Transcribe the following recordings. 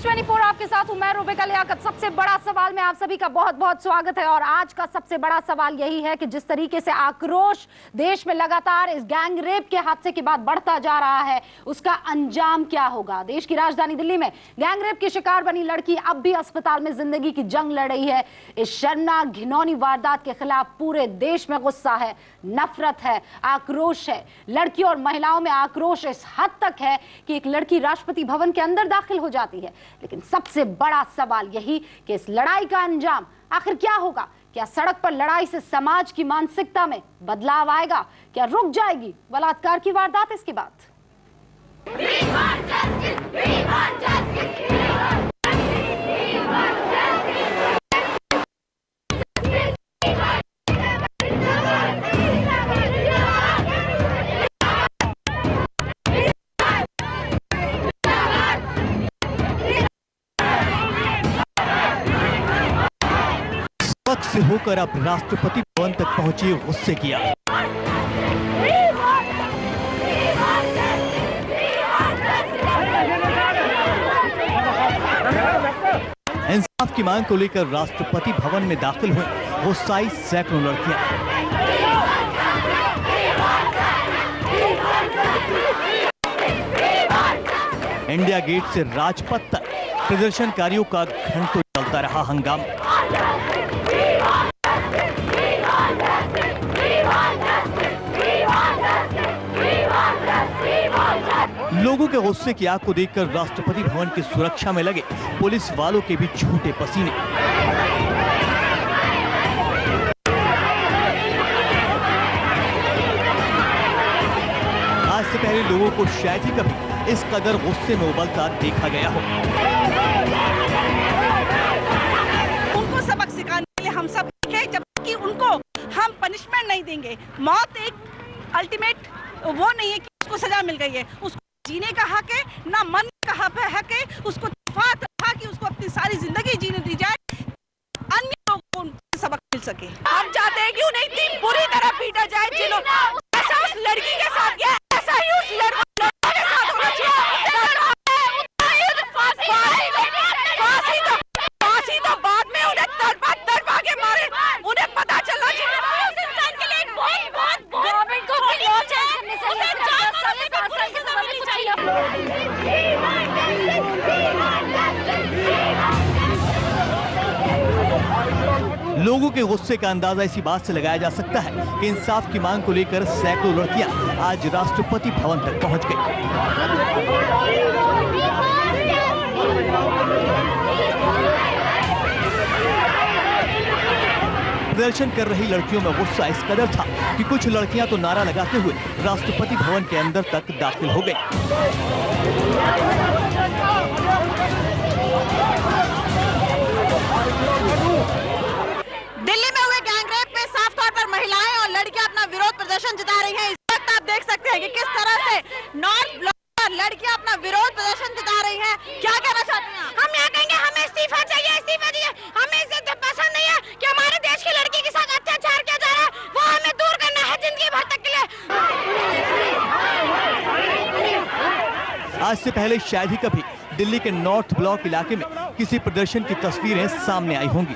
News 24 आपके साथ हूं मैं रूबिका लियाकत। सबसे बड़ा सवाल में आप सभी का बहुत बहुत स्वागत है और आज का सबसे बड़ा सवाल यही है कि जिस तरीके से आक्रोश देश में लगातार इस गैंग रेप के हादसे के बाद बढ़ता जा रहा है, उसका अंजाम क्या होगा। देश की राजधानी दिल्ली में गैंग रेप की शिकार बनी लड़की अब भी अस्पताल में जिंदगी की जंग लड़ रही है। इस शर्मनाक घिनौनी वारदात के खिलाफ पूरे देश में गुस्सा है, नफरत है, आक्रोश है। लड़कियों और महिलाओं में आक्रोश इस हद तक है कि एक लड़की राष्ट्रपति भवन के अंदर दाखिल हो जाती है। लेकिन सबसे बड़ा सवाल यही कि इस लड़ाई का अंजाम आखिर क्या होगा। क्या सड़क पर लड़ाई से समाज की मानसिकता में बदलाव आएगा? क्या रुक जाएगी बलात्कार की वारदात इसके बाद? से होकर अब राष्ट्रपति भवन तक पहुंचे गुस्से की आग। इंसाफ की मांग को लेकर राष्ट्रपति भवन में दाखिल हुए गुस्साई सैकड़ों लड़कियां। इंडिया गेट से राजपथ तक प्रदर्शनकारियों का घंटों चलता रहा हंगामा। लोगों के गुस्से की आग को देखकर राष्ट्रपति भवन की सुरक्षा में लगे पुलिस वालों के भी छूटे पसीने। आज से पहले लोगों को शायद ही कभी इस कदर गुस्से में उबलता देखा गया हो। उनको सबक सिखाने के लिए हम सब हैं, जबकि उनको हम पनिशमेंट नहीं देंगे। मौत एक अल्टीमेट वो नहीं है कि उसको सजा मिल गई है, उसको जीने का हक है, ना मन का हक है, उसको था कि उसको अपनी सारी जिंदगी जीने दी जाए, अन्य लोगों को सबक मिल सके। हम चाहते हैं कि उन्हें इतनी बुरी तरह पीटा जाए जिन्होंने ऐसा उस लड़की के साथ किया, ऐसा ही उस लड़के के साथ होना चाहिए। फांसी तो बाद में उन्हें तड़पा के मारे, उन्हें पता चलना चाहिए। लोगों के गुस्से का अंदाजा इसी बात से लगाया जा सकता है कि इंसाफ की मांग को लेकर सैकड़ों लड़कियां आज राष्ट्रपति भवन तक पहुंच गई। प्रदर्शन कर रही लड़कियों में गुस्सा इस कदर था कि कुछ लड़कियां तो नारा लगाते हुए राष्ट्रपति भवन के अंदर तक दाखिल हो गई। दिल्ली में हुए गैंग रेप में साफ तौर पर महिलाएं और लड़कियां अपना विरोध प्रदर्शन जता रही हैं। इस वक्त आप देख सकते हैं कि किस तरह से नॉर्थ ब्लॉक पर लड़कियां अपना विरोध प्रदर्शन जता रही हैं। क्या कहना चाहती हैं? हम यहाँ कहेंगे हमें इस्तीफा चाहिए, इस्तीफा चाहिए। हमें इसे पसंद नहीं है कि हमारे देश की लड़की के साथ अत्याचार किया जा रहा है, वो हमें दूर करना है जिंदगी भर तक के लिए। आज से पहले शायद ही कभी दिल्ली के नॉर्थ ब्लॉक इलाके में किसी प्रदर्शन की तस्वीरें सामने आई होंगी,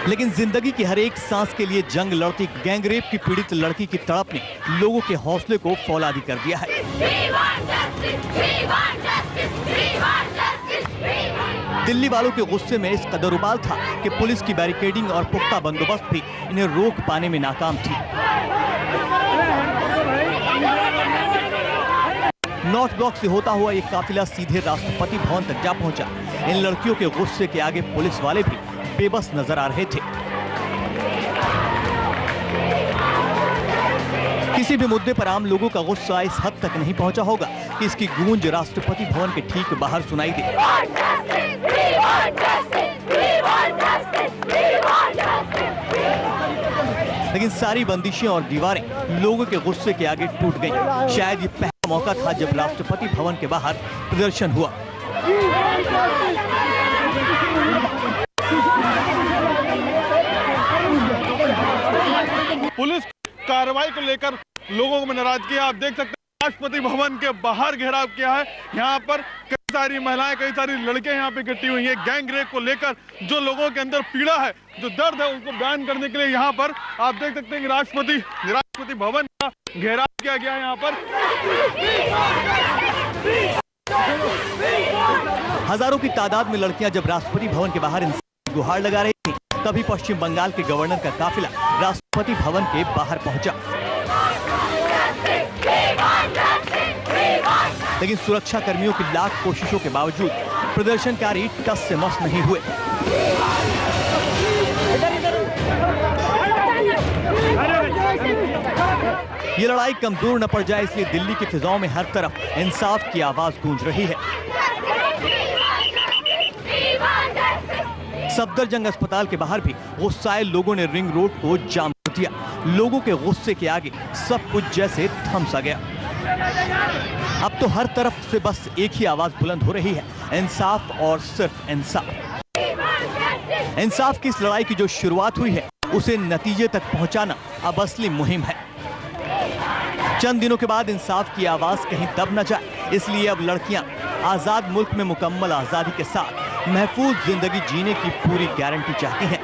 लेकिन जिंदगी की हर एक सांस के लिए जंग लड़ती गैंगरेप की पीड़ित लड़की की तड़प ने लोगों के हौसले को फौलादी कर दिया है। दिल्ली वालों के गुस्से में इस कदर उबाल था कि पुलिस की बैरिकेडिंग और पुख्ता बंदोबस्त भी इन्हें रोक पाने में नाकाम थी। नॉर्थ ब्लॉक से होता हुआ ये काफिला सीधे राष्ट्रपति भवन तक जा पहुंचा। इन लड़कियों के गुस्से के आगे पुलिस वाले भी बेबस नजर आ रहे थे। किसी भी मुद्दे पर आम लोगों का गुस्सा इस हद तक नहीं पहुंचा होगा कि इसकी गूंज राष्ट्रपति भवन के ठीक बाहर सुनाई दे। लेकिन सारी बंदिशें और दीवारें लोगों के गुस्से के आगे टूट गईं। शायद ये पहला मौका था जब राष्ट्रपति भवन के बाहर प्रदर्शन हुआ। पुलिस कार्रवाई को लेकर लोगों में नाराजगी आप देख सकते हैं। राष्ट्रपति भवन के बाहर घेराव किया है। यहाँ पर कई सारी महिलाएं, कई सारी लड़कियां यहाँ पे इकट्ठी हुई हैं। गैंग रेप को लेकर जो लोगों के अंदर पीड़ा है, जो दर्द है, उसको बयान करने के लिए यहाँ पर आप देख सकते हैं कि राष्ट्रपति भवन का घेराव किया गया है। यहाँ पर हजारों की तादाद में लड़कियां जब राष्ट्रपति भवन के बाहर इंसाफ गुहार लगा रही थी, तभी पश्चिम बंगाल के गवर्नर का काफिला राष्ट्रपति भवन के बाहर पहुंचा। लेकिन सुरक्षा कर्मियों की लाख कोशिशों के बावजूद प्रदर्शनकारी टस से मस नहीं हुए। ये लड़ाई कमजोर न पड़ जाए, इसलिए दिल्ली की फिजाओं में हर तरफ इंसाफ की आवाज गूंज रही है। सफदरजंग अस्पताल के बाहर भी गुस्साए लोगों ने रिंग रोड को जाम कर दिया। लोगों के गुस्से के आगे सब कुछ जैसे थम सा गया। अब तो हर तरफ से बस एक ही आवाज बुलंद हो रही है, इंसाफ और सिर्फ इंसाफ। इंसाफ की इस लड़ाई की जो शुरुआत हुई है, उसे नतीजे तक पहुंचाना अब असली मुहिम है। चंद दिनों के बाद इंसाफ की आवाज कहीं दब न जाए, इसलिए अब लड़कियां आजाद मुल्क में मुकम्मल आजादी के साथ महफूज जिंदगी जीने की पूरी गारंटी चाहती हैं।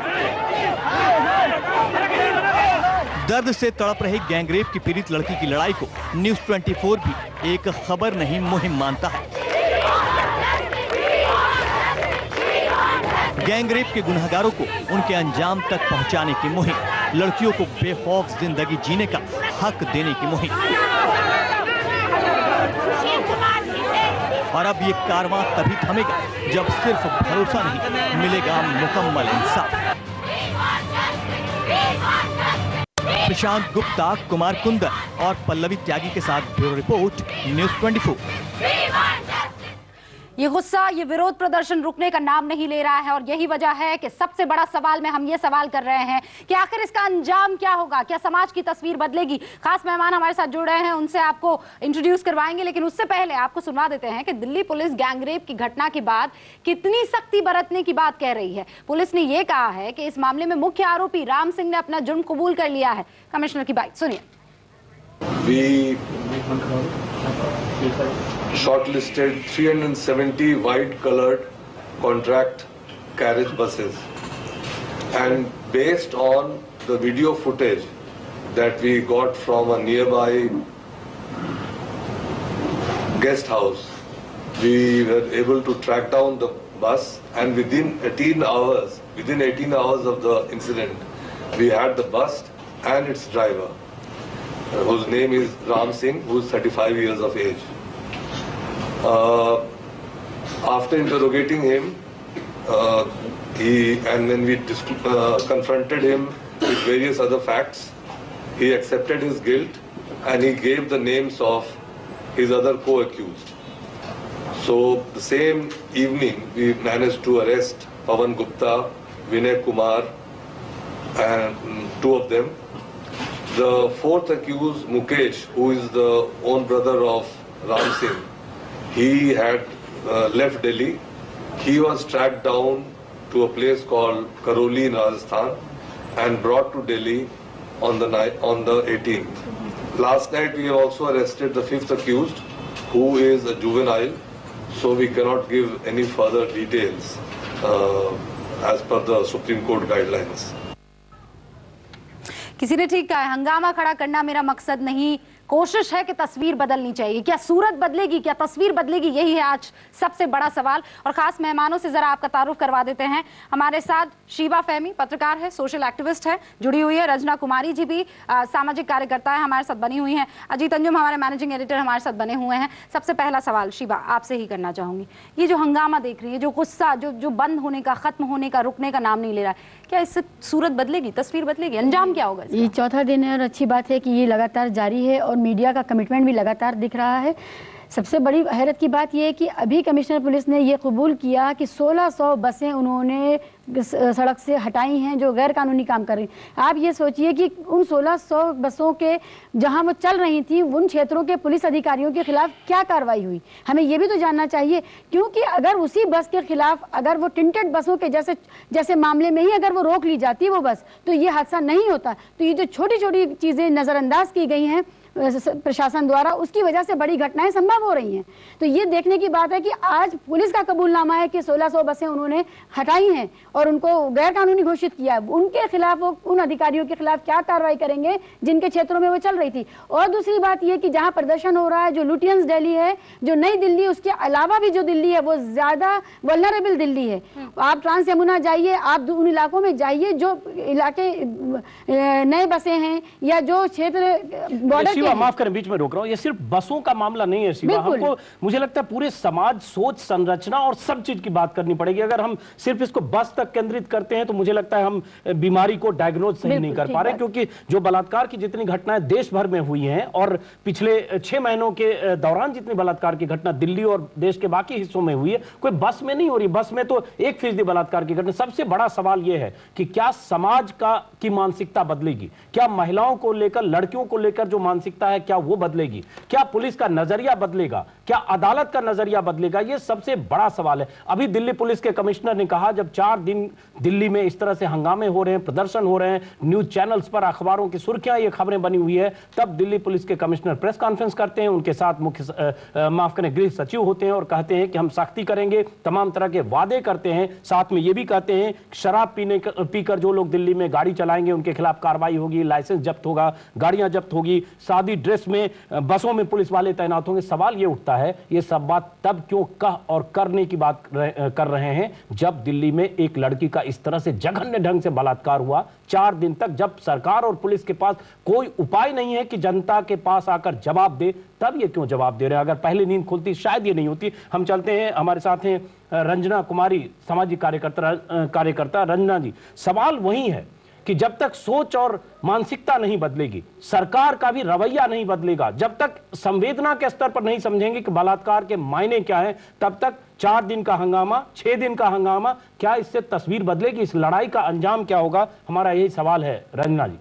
दर्द से तड़प रही गैंगरेप की पीड़ित लड़की की लड़ाई को न्यूज़ 24 भी एक खबर नहीं, मुहिम मानता है। गैंगरेप के गुनहगारों को उनके अंजाम तक पहुंचाने की मुहिम, लड़कियों को बेखौफ जिंदगी जीने का हक देने की मुहिम। और अब ये कारवां तभी थमेगा जब सिर्फ भरोसा नहीं, मिलेगा मुकम्मल इंसाफ। प्रशांत गुप्ता, कुमार कुंदर और पल्लवी त्यागी के साथ ब्यूरो रिपोर्ट, न्यूज़ 24। ये गुस्सा, ये विरोध प्रदर्शन रुकने का नाम नहीं ले रहा है और यही वजह है कि सबसे बड़ा सवाल में हम ये सवाल कर रहे हैं कि आखिर इसका अंजाम क्या होगा, क्या समाज की तस्वीर बदलेगी। खास मेहमान हमारे साथ जुड़ रहे हैं, उनसे आपको इंट्रोड्यूस करवाएंगे, लेकिन उससे पहले आपको सुनवा देते हैं कि दिल्ली पुलिस गैंगरेप की घटना के बाद कितनी सख्ती बरतने की बात कह रही है। पुलिस ने यह कहा है कि इस मामले में मुख्य आरोपी राम सिंह ने अपना जुर्म कबूल कर लिया है। कमिश्नर की बात सुनिए। Shortlisted 370 white-colored contract carriage buses, and based on the video footage that we got from a nearby guest house, we were able to track down the bus, and within 18 hours of the incident, we had the bus and its driver, whose name is Ram Singh, who is 35 years of age. After interrogating him, when we confronted him with various other facts, he accepted his guilt and he gave the names of his other co-accused. So the same evening, we managed to arrest Pawan Gupta, Vinay Kumar, and two of them. The fourth accused, Mukesh, who is the own brother of Ram Singh, he had left Delhi. He was tracked down to a place called Karoli in Rajasthan and brought to Delhi on the 18th. Last night we have also arrested the fifth accused, who is a juvenile, so we cannot give any further details as per the Supreme Court guidelines. किसी ने ठीक कहा है, हंगामा खड़ा करना मेरा मकसद नहीं, कोशिश है कि तस्वीर बदलनी चाहिए। क्या सूरत बदलेगी, क्या तस्वीर बदलेगी, यही है आज सबसे बड़ा सवाल। और खास मेहमानों से जरा आपका तारुफ करवा देते हैं। हमारे साथ शीबा फहमी पत्रकार है, सोशल एक्टिविस्ट है, जुड़ी हुई है। रजना कुमारी जी भी सामाजिक कार्यकर्ता है, हमारे साथ बनी हुई हैं। अजीत अंजुम हमारे मैनेजिंग एडिटर हमारे साथ बने हुए हैं। सबसे पहला सवाल शीबा आपसे ही करना चाहूंगी, ये जो हंगामा देख रही है, जो गुस्सा जो बंद होने का, खत्म होने का, रुकने का नाम नहीं ले रहा है, क्या इससे सूरत बदलेगी, तस्वीर बदलेगी, अंजाम क्या होगा? ये चौथा दिन है और अच्छी बात है कि ये लगातार जारी है और मीडिया का कमिटमेंट भी लगातार दिख रहा है। सबसे बड़ी हैरत की बात यह है कि अभी कमिश्नर पुलिस ने ये कबूल किया कि 1600 बसें उन्होंने सड़क से हटाई हैं जो गैर कानूनी काम कर रही हैं। आप ये सोचिए कि उन 1600 बसों के जहां वो चल रही थी, उन क्षेत्रों के पुलिस अधिकारियों के खिलाफ क्या कार्रवाई हुई, हमें ये भी तो जानना चाहिए। क्योंकि अगर उसी बस के खिलाफ, अगर वो टिंटेड बसों के जैसे मामले में ही अगर वो रोक ली जाती वो बस, तो ये हादसा नहीं होता। तो ये जो छोटी छोटी चीज़ें नज़रअंदाज की गई हैं, प्रशासन द्वारा, उसकी वजह से बड़ी घटनाएं संभव हो रही हैं। तो ये देखने की बात है कि आज पुलिस का कबूलनामा है कि 1600 बसें उन्होंने हटाई हैं और उनको गैर कानूनी घोषित किया। उनके खिलाफ, उन अधिकारियों के खिलाफ क्या कार्रवाई करेंगे जिनके क्षेत्रों में वो चल रही थी। और दूसरी बात ये कि जहां प्रदर्शन हो रहा है, जो लुटियंस दिल्ली है, जो नई दिल्ली, उसके अलावा भी जो दिल्ली है वो ज्यादा वल्नरेबल दिल्ली है। आप ट्रांस यमुना जाइए, आप उन इलाकों में जाइए जो इलाके नए बसे हैं या जो क्षेत्र बॉर्डर के, माफ करें बीच में रोक रहा हूं, ये सिर्फ बसों का मामला नहीं है शिवा, हमको मुझे लगता है पूरे समाज, सोच, संरचना और सब चीज की बात करनी पड़ेगी। अगर हम सिर्फ इसको बस तक केंद्रित करते हैं तो मुझे लगता है हम बीमारी को डायग्नोज सही नहीं कर पा रहे, क्योंकि जो बलात्कार की जितनी घटनाएं देश भर में हुई हैं और पिछले 6 महीनों के दौरान जितनी बलात्कार की घटना दिल्ली और देश के बाकी हिस्सों में हुई है, कोई बस में नहीं हो रही। बस में तो 1% बलात्कार की घटना। सबसे बड़ा सवाल यह है कि क्या समाज की मानसिकता बदलेगी? क्या महिलाओं को लेकर, लड़कियों को लेकर जो मानसिकता है क्या वो बदलेगी? क्या पुलिस का नजरिया बदलेगा? क्या अदालत का नजरिया बदलेगा? ये सबसे बड़ा सवाल है। अभी दिल्ली पुलिस के कमिश्नर ने कहा, जब 4 दिन दिल्ली में इस तरह से हंगामे हो रहे हैं, प्रदर्शन हो रहे हैं, न्यूज चैनल्स पर, अखबारों की सुर्खियां ये खबरें बनी हुई है, तब दिल्ली पुलिस के कमिश्नर प्रेस कॉन्फ्रेंस करते हैं, उनके साथ माफ करें गृह सचिव होते हैं और कहते हैं कि हम सख्ती करेंगे, तमाम तरह के वादे करते हैं। साथ में ये भी कहते हैं शराब पीकर जो लोग दिल्ली में गाड़ी चलाएंगे उनके खिलाफ कार्रवाई होगी, लाइसेंस जब्त होगा, गाड़ियां जब्त होगी, सादी ड्रेस में बसों में पुलिस वाले तैनात होंगे। सवाल ये उठता है, ये सब बात तब क्यों कह और करने की बात कर रहे हैं जब दिल्ली में एक लड़की का इस तरह से जघन्य ढंग से बलात्कार हुआ 4 दिन तक, जब सरकार और पुलिस के पास कोई उपाय नहीं है कि जनता के पास आकर जवाब दे, तब ये क्यों जवाब दे रहे हैं? अगर पहले नींद खुलती शायद ये नहीं होती। हम चलते हैं, हमारे साथ हैं रंजना कुमारी, सामाजिक कार्यकर्ता। रंजना जी, सवाल वही है कि जब तक सोच और मानसिकता नहीं बदलेगी, सरकार का भी रवैया नहीं बदलेगा, जब तक संवेदना के स्तर पर नहीं समझेंगे कि बलात्कार के मायने क्या है, तब तक 4 दिन का हंगामा, 6 दिन का हंगामा, क्या इससे तस्वीर बदलेगी? इस लड़ाई का अंजाम क्या होगा? हमारा यही सवाल है रंजना जी।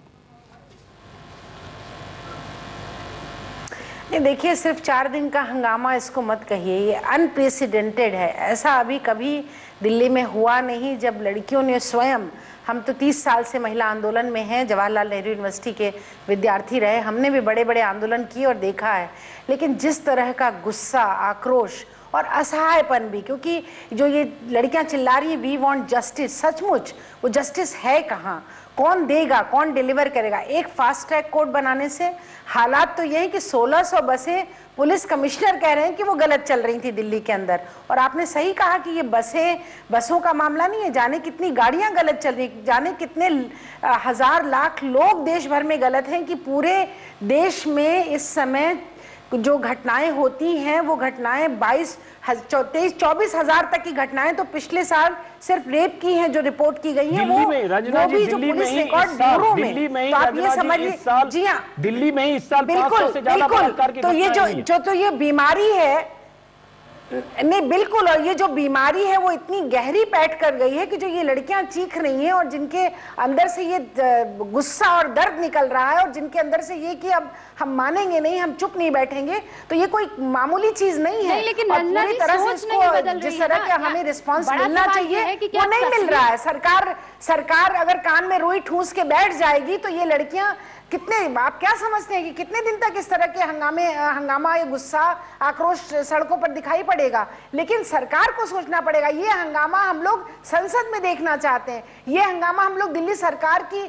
नहीं, देखिए, सिर्फ 4 दिन का हंगामा इसको मत कहिए, ये अनप्रेसिडेंटेड है। ऐसा अभी कभी दिल्ली में हुआ नहीं, जब लड़कियों ने स्वयं, हम तो 30 साल से महिला आंदोलन में हैं, जवाहरलाल नेहरू यूनिवर्सिटी के विद्यार्थी रहे, हमने भी बड़े बड़े आंदोलन किए और देखा है, लेकिन जिस तरह का गुस्सा, आक्रोश और असहायपन भी, क्योंकि जो ये लड़कियां चिल्ला रही हैं वी वांट जस्टिस, सचमुच वो जस्टिस है कहाँ? कौन देगा, कौन डिलीवर करेगा? एक फास्ट ट्रैक कोर्ट बनाने से हालात तो यही कि 1600 बसें, पुलिस कमिश्नर कह रहे हैं कि वो गलत चल रही थी दिल्ली के अंदर। और आपने सही कहा कि ये बसों का मामला नहीं है, जाने कितनी गाड़ियां गलत चल रही, जाने कितने हजार लाख लोग देश भर में गलत हैं, कि पूरे देश में इस समय जो घटनाएं होती हैं वो घटनाएं 23-24 हजार तक की घटनाएं तो पिछले साल सिर्फ रेप की हैं जो रिपोर्ट की गई है, वो भी जो पुलिस रिकॉर्ड ब्यूरो में, तो आप ये समझिए, जी हाँ, दिल्ली में ही इस साल 500 से ज्यादा बलात्कार की घटनाएं हुई हैं। तो ये बीमारी है, नहीं बिल्कुल, और ये जो बीमारी है वो इतनी गहरी पैठ कर गई है कि जो ये लड़कियां चीख रही हैं और जिनके अंदर से ये गुस्सा और दर्द निकल रहा है और जिनके अंदर से ये कि अब हम मानेंगे नहीं, हम चुप नहीं बैठेंगे, तो ये कोई मामूली चीज नहीं है। लेकिन और पूरी तरह से इसको जिस तरह का हमें रिस्पॉन्स मिलना चाहिए वो नहीं मिल रहा है। सरकार अगर कान में रुई ठूस के बैठ जाएगी तो ये लड़कियां कितने, आप क्या समझते हैं कि कितने दिन तक इस तरह के हंगामा, ये गुस्सा, आक्रोश सड़कों पर दिखाई पड़ेगा? लेकिन सरकार को सोचना पड़ेगा, ये हंगामा हम लोग संसद में देखना चाहते हैं, ये हंगामा हम लोग दिल्ली सरकार की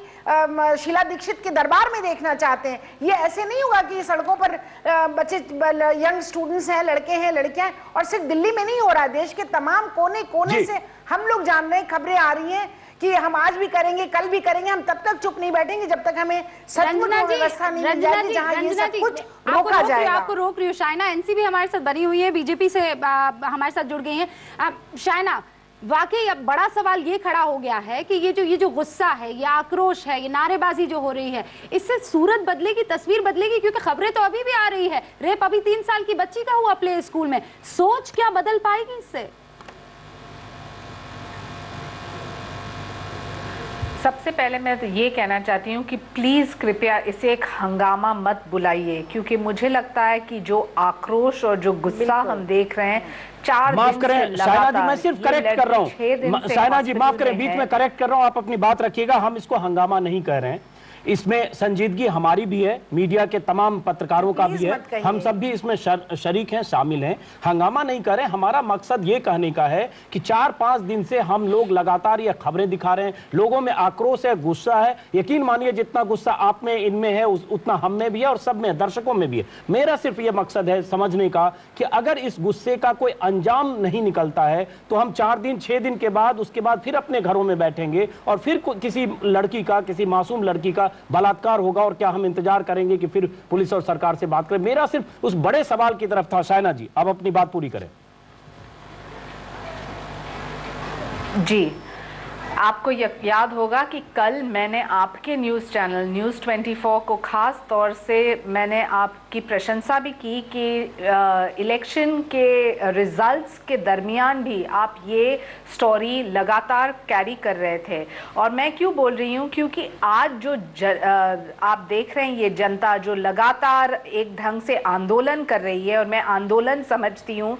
शीला दीक्षित के दरबार में देखना चाहते हैं। ये ऐसे नहीं होगा कि सड़कों पर बच्चे, यंग स्टूडेंट्स हैं, लड़के हैं, लड़कियां हैं, और सिर्फ दिल्ली में नहीं हो रहा है, देश के तमाम कोने कोने से हम लोग जान रहे हैं, खबरें आ रही हैं कि हम आज भी करेंगे, कल भी करेंगे, हम तब तक चुप नहीं बैठेंगे जब तक हमें सचमुच व्यवस्था नहीं मिल जाएगी जहां ये सब कुछ रोका जाएगा। आपको रोक रही हूँ शाइना, एनसीबी हमारे साथ बनी हुई है, बीजेपी से हमारे साथ जुड़ गई हैं। शाइना, वाकई अब बड़ा सवाल ये खड़ा हो गया है कि ये जो गुस्सा है, ये आक्रोश है, ये नारेबाजी जो हो रही है, इससे सूरत बदलेगी, तस्वीर बदलेगी? क्योंकि खबरें तो अभी भी आ रही है, रेप अभी 3 साल की बच्ची का हुआ प्ले स्कूल में, सोच क्या बदल पाएगी इससे? सबसे पहले मैं तो ये कहना चाहती हूँ कि प्लीज़ कृपया इसे एक हंगामा मत बुलाइए, क्योंकि मुझे लगता है कि जो आक्रोश और जो गुस्सा हम देख रहे हैं 4 माफ दिन करें सायना जी, मैं सिर्फ करेक्ट कर रहा हूँ, सायना जी माफ करें, बीच में करेक्ट कर रहा हूँ, आप अपनी बात रखिएगा, हम इसको हंगामा नहीं कह रहे हैं, इसमें संजीदगी हमारी भी है, मीडिया के तमाम पत्रकारों का भी है, हम सब भी इसमें शरीक हैं, शामिल हैं। हंगामा नहीं करें, हमारा मकसद ये कहने का है कि 4-5 दिन से हम लोग लगातार ये खबरें दिखा रहे हैं, लोगों में आक्रोश है, गुस्सा है। यकीन मानिए जितना गुस्सा आप में, इनमें है, उतना हम में भी है और सब में, दर्शकों में भी है। मेरा सिर्फ ये मकसद है समझने का कि अगर इस गुस्से का कोई अंजाम नहीं निकलता है तो हम 4 दिन 6 दिन के बाद, उसके बाद फिर अपने घरों में बैठेंगे और फिर किसी लड़की का, किसी मासूम लड़की का बलात्कार होगा और क्या हम इंतजार करेंगे कि फिर पुलिस और सरकार से बात करें? मेरा सिर्फ उस बड़े सवाल की तरफ था। शायना जी, अब अपनी बात पूरी करें। जी, आपको याद होगा कि कल मैंने आपके न्यूज़ चैनल न्यूज़ 24 को खास तौर से मैंने आपकी प्रशंसा भी की कि इलेक्शन के रिजल्ट्स के दरमियान भी आप ये स्टोरी लगातार कैरी कर रहे थे। और मैं क्यों बोल रही हूँ, क्योंकि आज जो आप देख रहे हैं ये जनता जो लगातार एक ढंग से आंदोलन कर रही है, और मैं आंदोलन समझती हूँ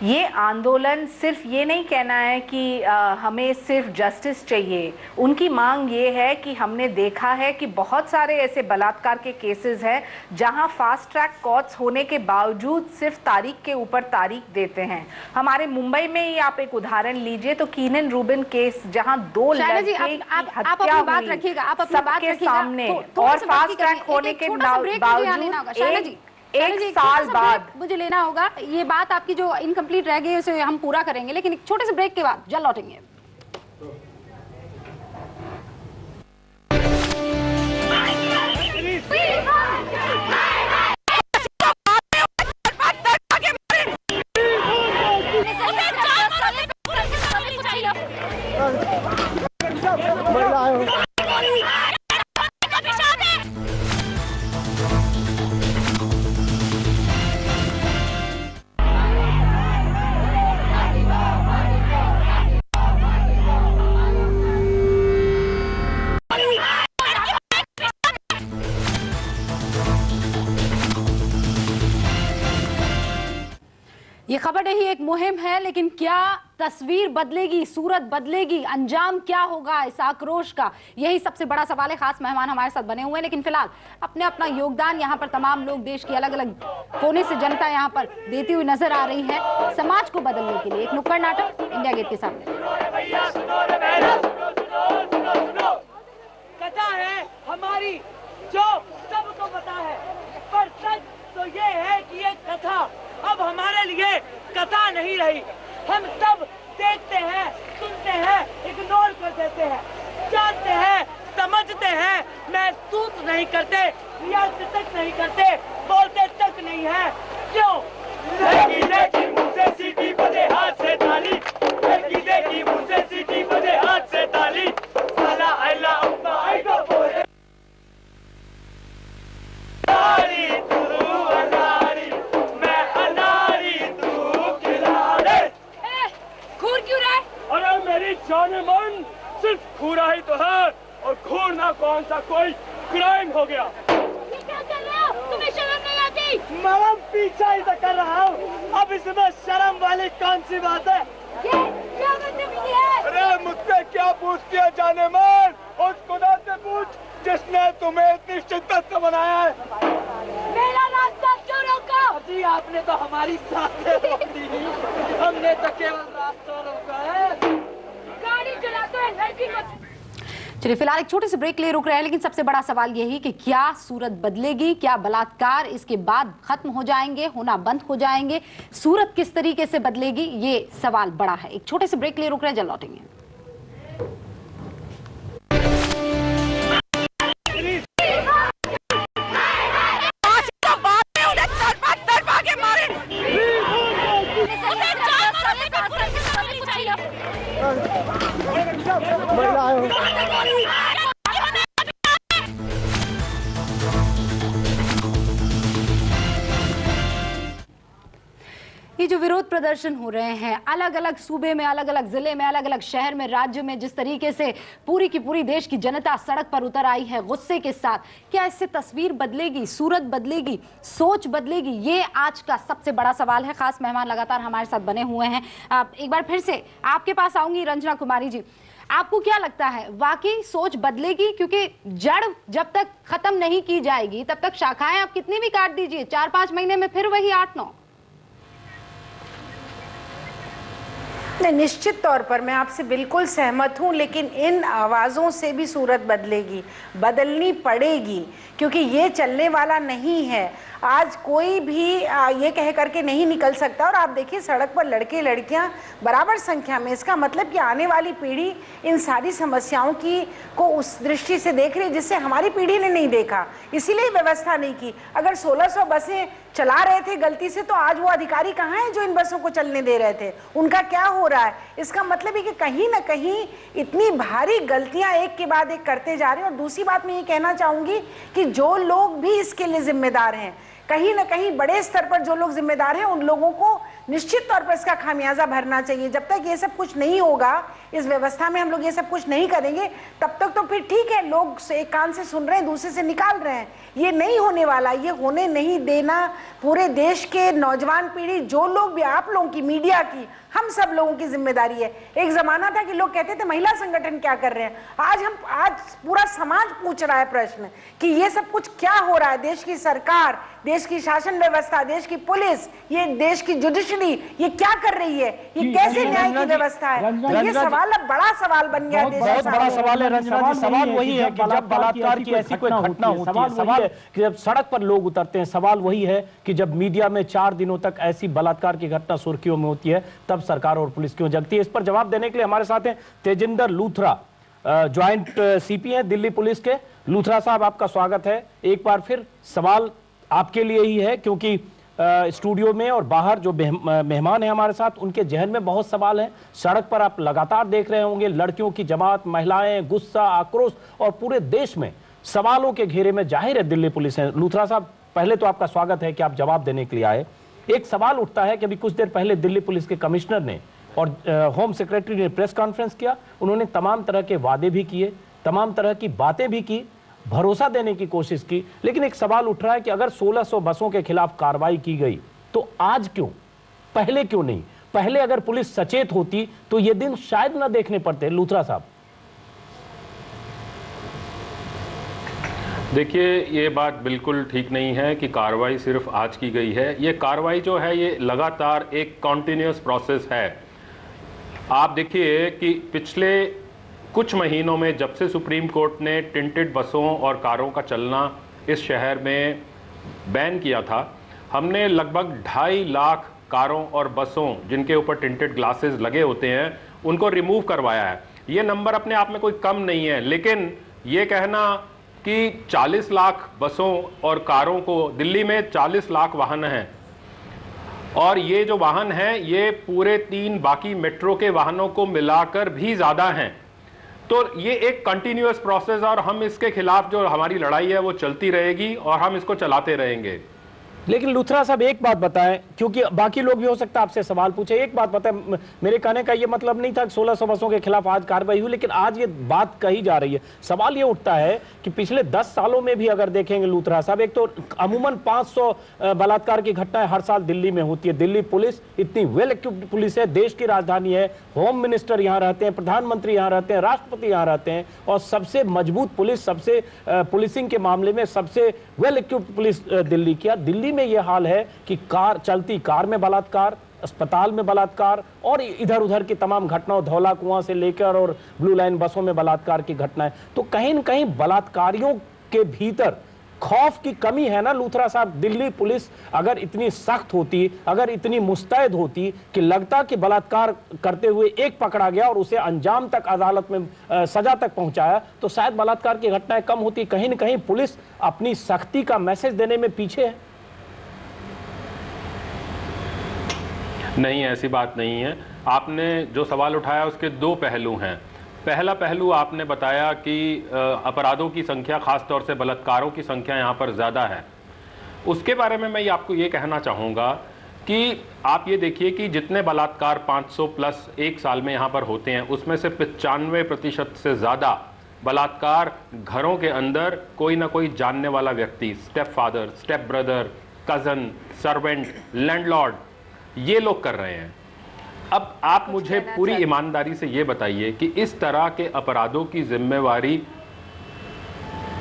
ये आंदोलन सिर्फ ये नहीं कहना है कि हमें सिर्फ जस्टिस चाहिए। उनकी मांग ये है कि हमने देखा है कि बहुत सारे ऐसे बलात्कार के केसेस हैं जहां फास्ट ट्रैक कोर्ट्स होने के बावजूद सिर्फ तारीख के ऊपर तारीख देते हैं। हमारे मुंबई में ही आप एक उदाहरण लीजिए तो कीनन रूबिन केस, जहां 2 लड़के की हत्या हुई सबके सामने और फास्ट ट्रैक होने के बावजूद एक साल बाद मुझे लेना होगा। ये बात आपकी जो इनकम्प्लीट रह गई उसे हम पूरा करेंगे, लेकिन एक छोटे से ब्रेक के बाद जल्द लौटेंगे। ये खबर नहीं, एक मुहिम है, लेकिन क्या तस्वीर बदलेगी, सूरत बदलेगी, अंजाम क्या होगा इस आक्रोश का, यही सबसे बड़ा सवाल है। खास मेहमान हमारे साथ बने हुए हैं, लेकिन फिलहाल अपने अपना योगदान यहाँ पर तमाम लोग, देश की अलग अलग कोने से जनता यहाँ पर देती हुई नजर आ रही है समाज को बदलने के लिए। एक नुक्कड़ नाटक इंडिया गेट के सामने। कथा है हमारी जो सबको पता है, पर सच तो ये है कि ये कथा अब हमारे लिए कथा नहीं रही। हम सब देखते हैं, सुनते हैं, इग्नोर कर देते हैं, जानते हैं, समझते हैं, महसूस नहीं करते, रियायत तक नहीं करते, बोलते तक नहीं है। क्यों? लेकी मुंह से सीटी बजे हाथ से ताली, लेकी मुंह से सीटी बजे हाथ से ताली, साला अल्लाह उम्मा आई गो बोले ताली तू अनारी, मैं अनारी तू खिलाड़ी। खूर क्यों रहा है? अरे मेरी जाने मन, सिर्फ खूरा ही तो है, और खूरना कौन सा कोई क्राइम हो गया। ये क्या कर रहे हो? तुम्हें शर्म नहीं आती? मैडम पीछा ही तो कर रहा हूँ, अब इसमें शर्म वाली कौन सी बात है? ये क्या बदतमीजी है? अरे मुझसे क्या पूछती है जाने मन, उस खुदा से पूछ जिसने तुम्हें इतनी शिद्दत से बनाया है। मेरा रास्ता क्यों रोका? जी आपने तो हमारी सांसें रोक दी, हमने तो केवल रास्ता रोका है। गाड़ी चलाते हैं लड़की को। चलिए फिलहाल एक छोटे से ब्रेक ले रुक रहे हैं, लेकिन सबसे बड़ा सवाल यही कि क्या सूरत बदलेगी, क्या बलात्कार इसके बाद खत्म हो जाएंगे, होना बंद हो जाएंगे, सूरत किस तरीके से बदलेगी, ये सवाल बड़ा है। एक छोटे से ब्रेक ले रुक रहे हैं, जल्द लौटेंगे। ये जो विरोध प्रदर्शन हो रहे हैं अलग अलग सूबे में, अलग अलग जिले में, अलग अलग शहर में, राज्य में, जिस तरीके से पूरी की पूरी देश की जनता सड़क पर उतर आई है गुस्से के साथ, क्या इससे तस्वीर बदलेगी, सूरत बदलेगी, सोच बदलेगी, ये आज का सबसे बड़ा सवाल है। खास मेहमान लगातार हमारे साथ बने हुए हैं। एक बार फिर से आपके पास आऊंगी रंजना कुमारी जी। आपको क्या लगता है वाकई सोच बदलेगी? क्योंकि जड़ जब तक खत्म नहीं की जाएगी तब तक शाखाएं आप कितनी भी काट दीजिए, 4-5 महीने में फिर वही 8-9। निश्चित तौर पर मैं आपसे बिल्कुल सहमत हूं, लेकिन इन आवाज़ों से भी सूरत बदलेगी, बदलनी पड़ेगी, क्योंकि ये चलने वाला नहीं है। आज कोई भी ये कह करके नहीं निकल सकता। और आप देखिए सड़क पर लड़के लड़कियां बराबर संख्या में, इसका मतलब कि आने वाली पीढ़ी इन सारी समस्याओं को उस दृष्टि से देख रही जिससे हमारी पीढ़ी ने नहीं देखा, इसीलिए व्यवस्था नहीं की। अगर 1600 बसें चला रहे थे गलती से, तो आज वो अधिकारी कहाँ हैं जो इन बसों को चलने दे रहे थे? उनका क्या हो रहा है? इसका मतलब है कि कहीं ना कहीं इतनी भारी गलतियां एक के बाद एक करते जा रहे हैं। और दूसरी बात मैं ये कहना चाहूंगी कि जो लोग भी इसके लिए जिम्मेदार हैं, कहीं ना कहीं बड़े स्तर पर जो लोग जिम्मेदार हैं, उन लोगों को निश्चित तौर पर इसका खामियाजा भरना चाहिए। जब तक ये सब कुछ नहीं होगा, इस व्यवस्था में हम लोग ये सब कुछ नहीं करेंगे, तब तक तो फिर ठीक है, लोग एक कान से सुन रहे हैं, दूसरे से निकाल रहे हैं। ये नहीं होने वाला, ये होने नहीं देना। पूरे देश के नौजवान पीढ़ी, जो लोग भी, आप लोगों की, मीडिया की, हम सब लोगों की जिम्मेदारी है। एक जमाना था कि लोग कहते थे महिला संगठन क्या कर रहे हैं, आज पूरा समाज पूछ रहा है प्रश्न कि ये सब कुछ क्या हो रहा है। देश की सरकार, देश की शासन व्यवस्था, देश की पुलिस, ये देश की जुडिशरी, ये क्या कर रही है? ये कैसे न्याय की व्यवस्था है? तो ये सवाल अब बड़ा सवाल बन गया। बहुत बड़ा सवाल है रंजना जी। सवाल वही है कि जब बलात्कार की ऐसी कोई घटना होती है, सवाल है कि जब सड़क पर लोग उतरते हैं, सवाल वही है कि जब मीडिया में 4 दिनों तक ऐसी बलात्कार की घटना सुर्खियों में होती है, तब सरकार और पुलिस क्यों जगती है? इस पर जवाब देने के लिए हमारे साथ हैं तेजिंदर लूथरा, ज्वाइंट सीपी हैं दिल्ली पुलिस के। लूथरा साहब, आपका स्वागत है। एक बार फिर सवाल आपके लिए ही है, क्योंकि स्टूडियो में और बाहर जो मेहमान हैं हमारे साथ, उनके जहन में बहुत सवाल हैं। सड़क पर आप लगातार देख रहे होंगे लड़कियों की जमात, महिलाएं, गुस्सा, आक्रोश, और पूरे देश में सवालों के घेरे में जाहिर है दिल्ली पुलिस है। लूथरा साहब, पहले तो आपका स्वागत है कि आप जवाब देने के लिए आए। एक सवाल उठता है कि अभी कुछ देर पहले दिल्ली पुलिस के कमिश्नर ने और होम सेक्रेटरी ने प्रेस कॉन्फ्रेंस किया। उन्होंने तमाम तरह के वादे भी किए, तमाम तरह की बातें भी की, भरोसा देने की कोशिश की, लेकिन एक सवाल उठ रहा है कि अगर 1600 बसों के खिलाफ कार्रवाई की गई तो आज क्यों, पहले क्यों नहीं? पहले अगर पुलिस सचेत होती तो ये दिन शायद ना देखने पड़ते। लूथरा साहब, देखिए, ये बात बिल्कुल ठीक नहीं है कि कार्रवाई सिर्फ आज की गई है। ये कार्रवाई जो है ये लगातार एक कॉन्टिन्यूस प्रोसेस है। आप देखिए कि पिछले कुछ महीनों में जब से सुप्रीम कोर्ट ने टिंटेड बसों और कारों का चलना इस शहर में बैन किया था, हमने लगभग 2.5 लाख कारों और बसों जिनके ऊपर टिंटेड ग्लासेस लगे होते हैं उनको रिमूव करवाया है। ये नंबर अपने आप में कोई कम नहीं है, लेकिन ये कहना कि 40 लाख बसों और कारों को, दिल्ली में 40 लाख वाहन हैं और ये जो वाहन हैं ये पूरे 3 बाकी मेट्रो के वाहनों को मिलाकर भी ज़्यादा हैं। तो ये एक कंटिन्यूअस प्रोसेस और हम इसके खिलाफ जो हमारी लड़ाई है वो चलती रहेगी और हम इसको चलाते रहेंगे। लेकिन लूथरा साहब एक बात बताएं, क्योंकि बाकी लोग भी हो सकता है आपसे सवाल पूछे। एक बात बताएं, मेरे कहने का ये मतलब नहीं था कि 1600 बसों के खिलाफ आज कार्रवाई हुई, लेकिन आज ये बात कही जा रही है। सवाल ये उठता है कि पिछले 10 सालों में भी अगर देखेंगे लूथरा साहब, एक तो अमूमन 500 बलात्कार की घटनाएं हर साल दिल्ली में होती है। दिल्ली पुलिस इतनी वेल इक्विप्ड पुलिस है, देश की राजधानी है, होम मिनिस्टर यहाँ रहते हैं, प्रधानमंत्री यहाँ रहते हैं, राष्ट्रपति यहाँ रहते हैं, और सबसे मजबूत पुलिस, सबसे पुलिसिंग के मामले में सबसे वेल इक्विप्ड पुलिस दिल्ली की। दिल्ली में यह हाल है कि चलती कार में बलात्कार, अस्पताल में बलात्कार, और इधर उधर की तमाम घटनाओं, धौला कुआं से लेकर और ब्लू लाइन बसों में बलात्कार की घटनाएं। तो कहीं न कहीं बलात्कारियों के भीतर खौफ की कमी है ना लूथरा साहब? दिल्ली पुलिस अगर इतनी सख्त होती, अगर इतनी मुस्तैद होती कि लगता कि बलात्कार करते हुए एक पकड़ा गया और उसे अंजाम तक, अदालत में सजा तक पहुंचाया, तो शायद बलात्कार की घटनाएं कम होती। कहीं न कहीं पुलिस अपनी सख्ती का मैसेज देने में पीछे है। नहीं, ऐसी बात नहीं है। आपने जो सवाल उठाया उसके 2 पहलू हैं। पहला पहलू आपने बताया कि अपराधों की संख्या, खासतौर से बलात्कारों की संख्या यहाँ पर ज़्यादा है। उसके बारे में मैं आपको ये कहना चाहूँगा कि आप ये देखिए कि जितने बलात्कार 500 प्लस एक साल में यहाँ पर होते हैं, उसमें से 95% से ज़्यादा बलात्कार घरों के अंदर कोई ना कोई जानने वाला व्यक्ति, step father, step brother, cousin, servant, landlord, ये लोग कर रहे हैं। अब आप मुझे पूरी ईमानदारी से ये बताइए कि इस तरह के अपराधों की जिम्मेवारी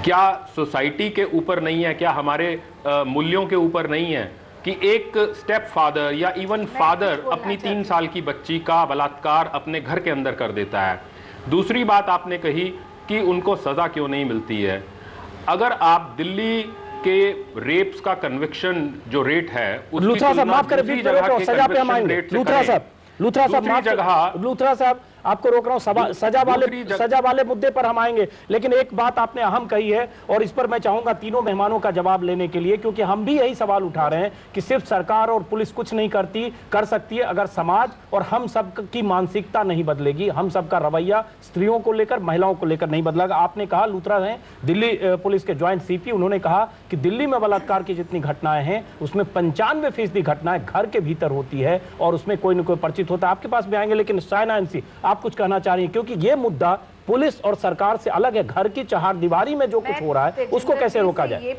क्या सोसाइटी के ऊपर नहीं है, क्या हमारे मूल्यों के ऊपर नहीं है कि एक स्टेप फादर या इवन फादर अपनी 3 साल की बच्ची का बलात्कार अपने घर के अंदर कर देता है। दूसरी बात आपने कही कि उनको सजा क्यों नहीं मिलती है। अगर आप दिल्ली के रेप्स का कन्विक्शन जो रेट है उसकी तुलना माफ करें, सजा पे हम आएंगे। लूथरा साहब आपको रोक रहा हूं, सजा वाले मुद्दे पर हम आएंगे, लेकिन एक बात आपने अहम कही है और इस पर मैं चाहूंगा तीनों मेहमानों का जवाब लेने के लिए, क्योंकि हम भी यही सवाल उठा रहे हैं कि सिर्फ सरकार और पुलिस कुछ नहीं कर सकती है अगर समाज और हम सब की मानसिकता नहीं बदलेगी, हम सबका रवैया स्त्रियों को लेकर महिलाओं को लेकर नहीं बदलेगा। आपने कहा, लूथरा है दिल्ली पुलिस के ज्वाइंट सीपी, उन्होंने कहा कि दिल्ली में बलात्कार की जितनी घटनाएं हैं उसमें 95% घटनाएं घर के भीतर होती है और उसमें कोई न कोई परिचित होता है। आपके पास भी आएंगे, लेकिन शायना एनसी आप कुछ कहना चाह रही हैं, क्योंकि ये मुद्दा पुलिस और सरकार से अलग है। घर की चहारदीवारी में जो कुछ हो रहा है उसको कैसे रोका जाए?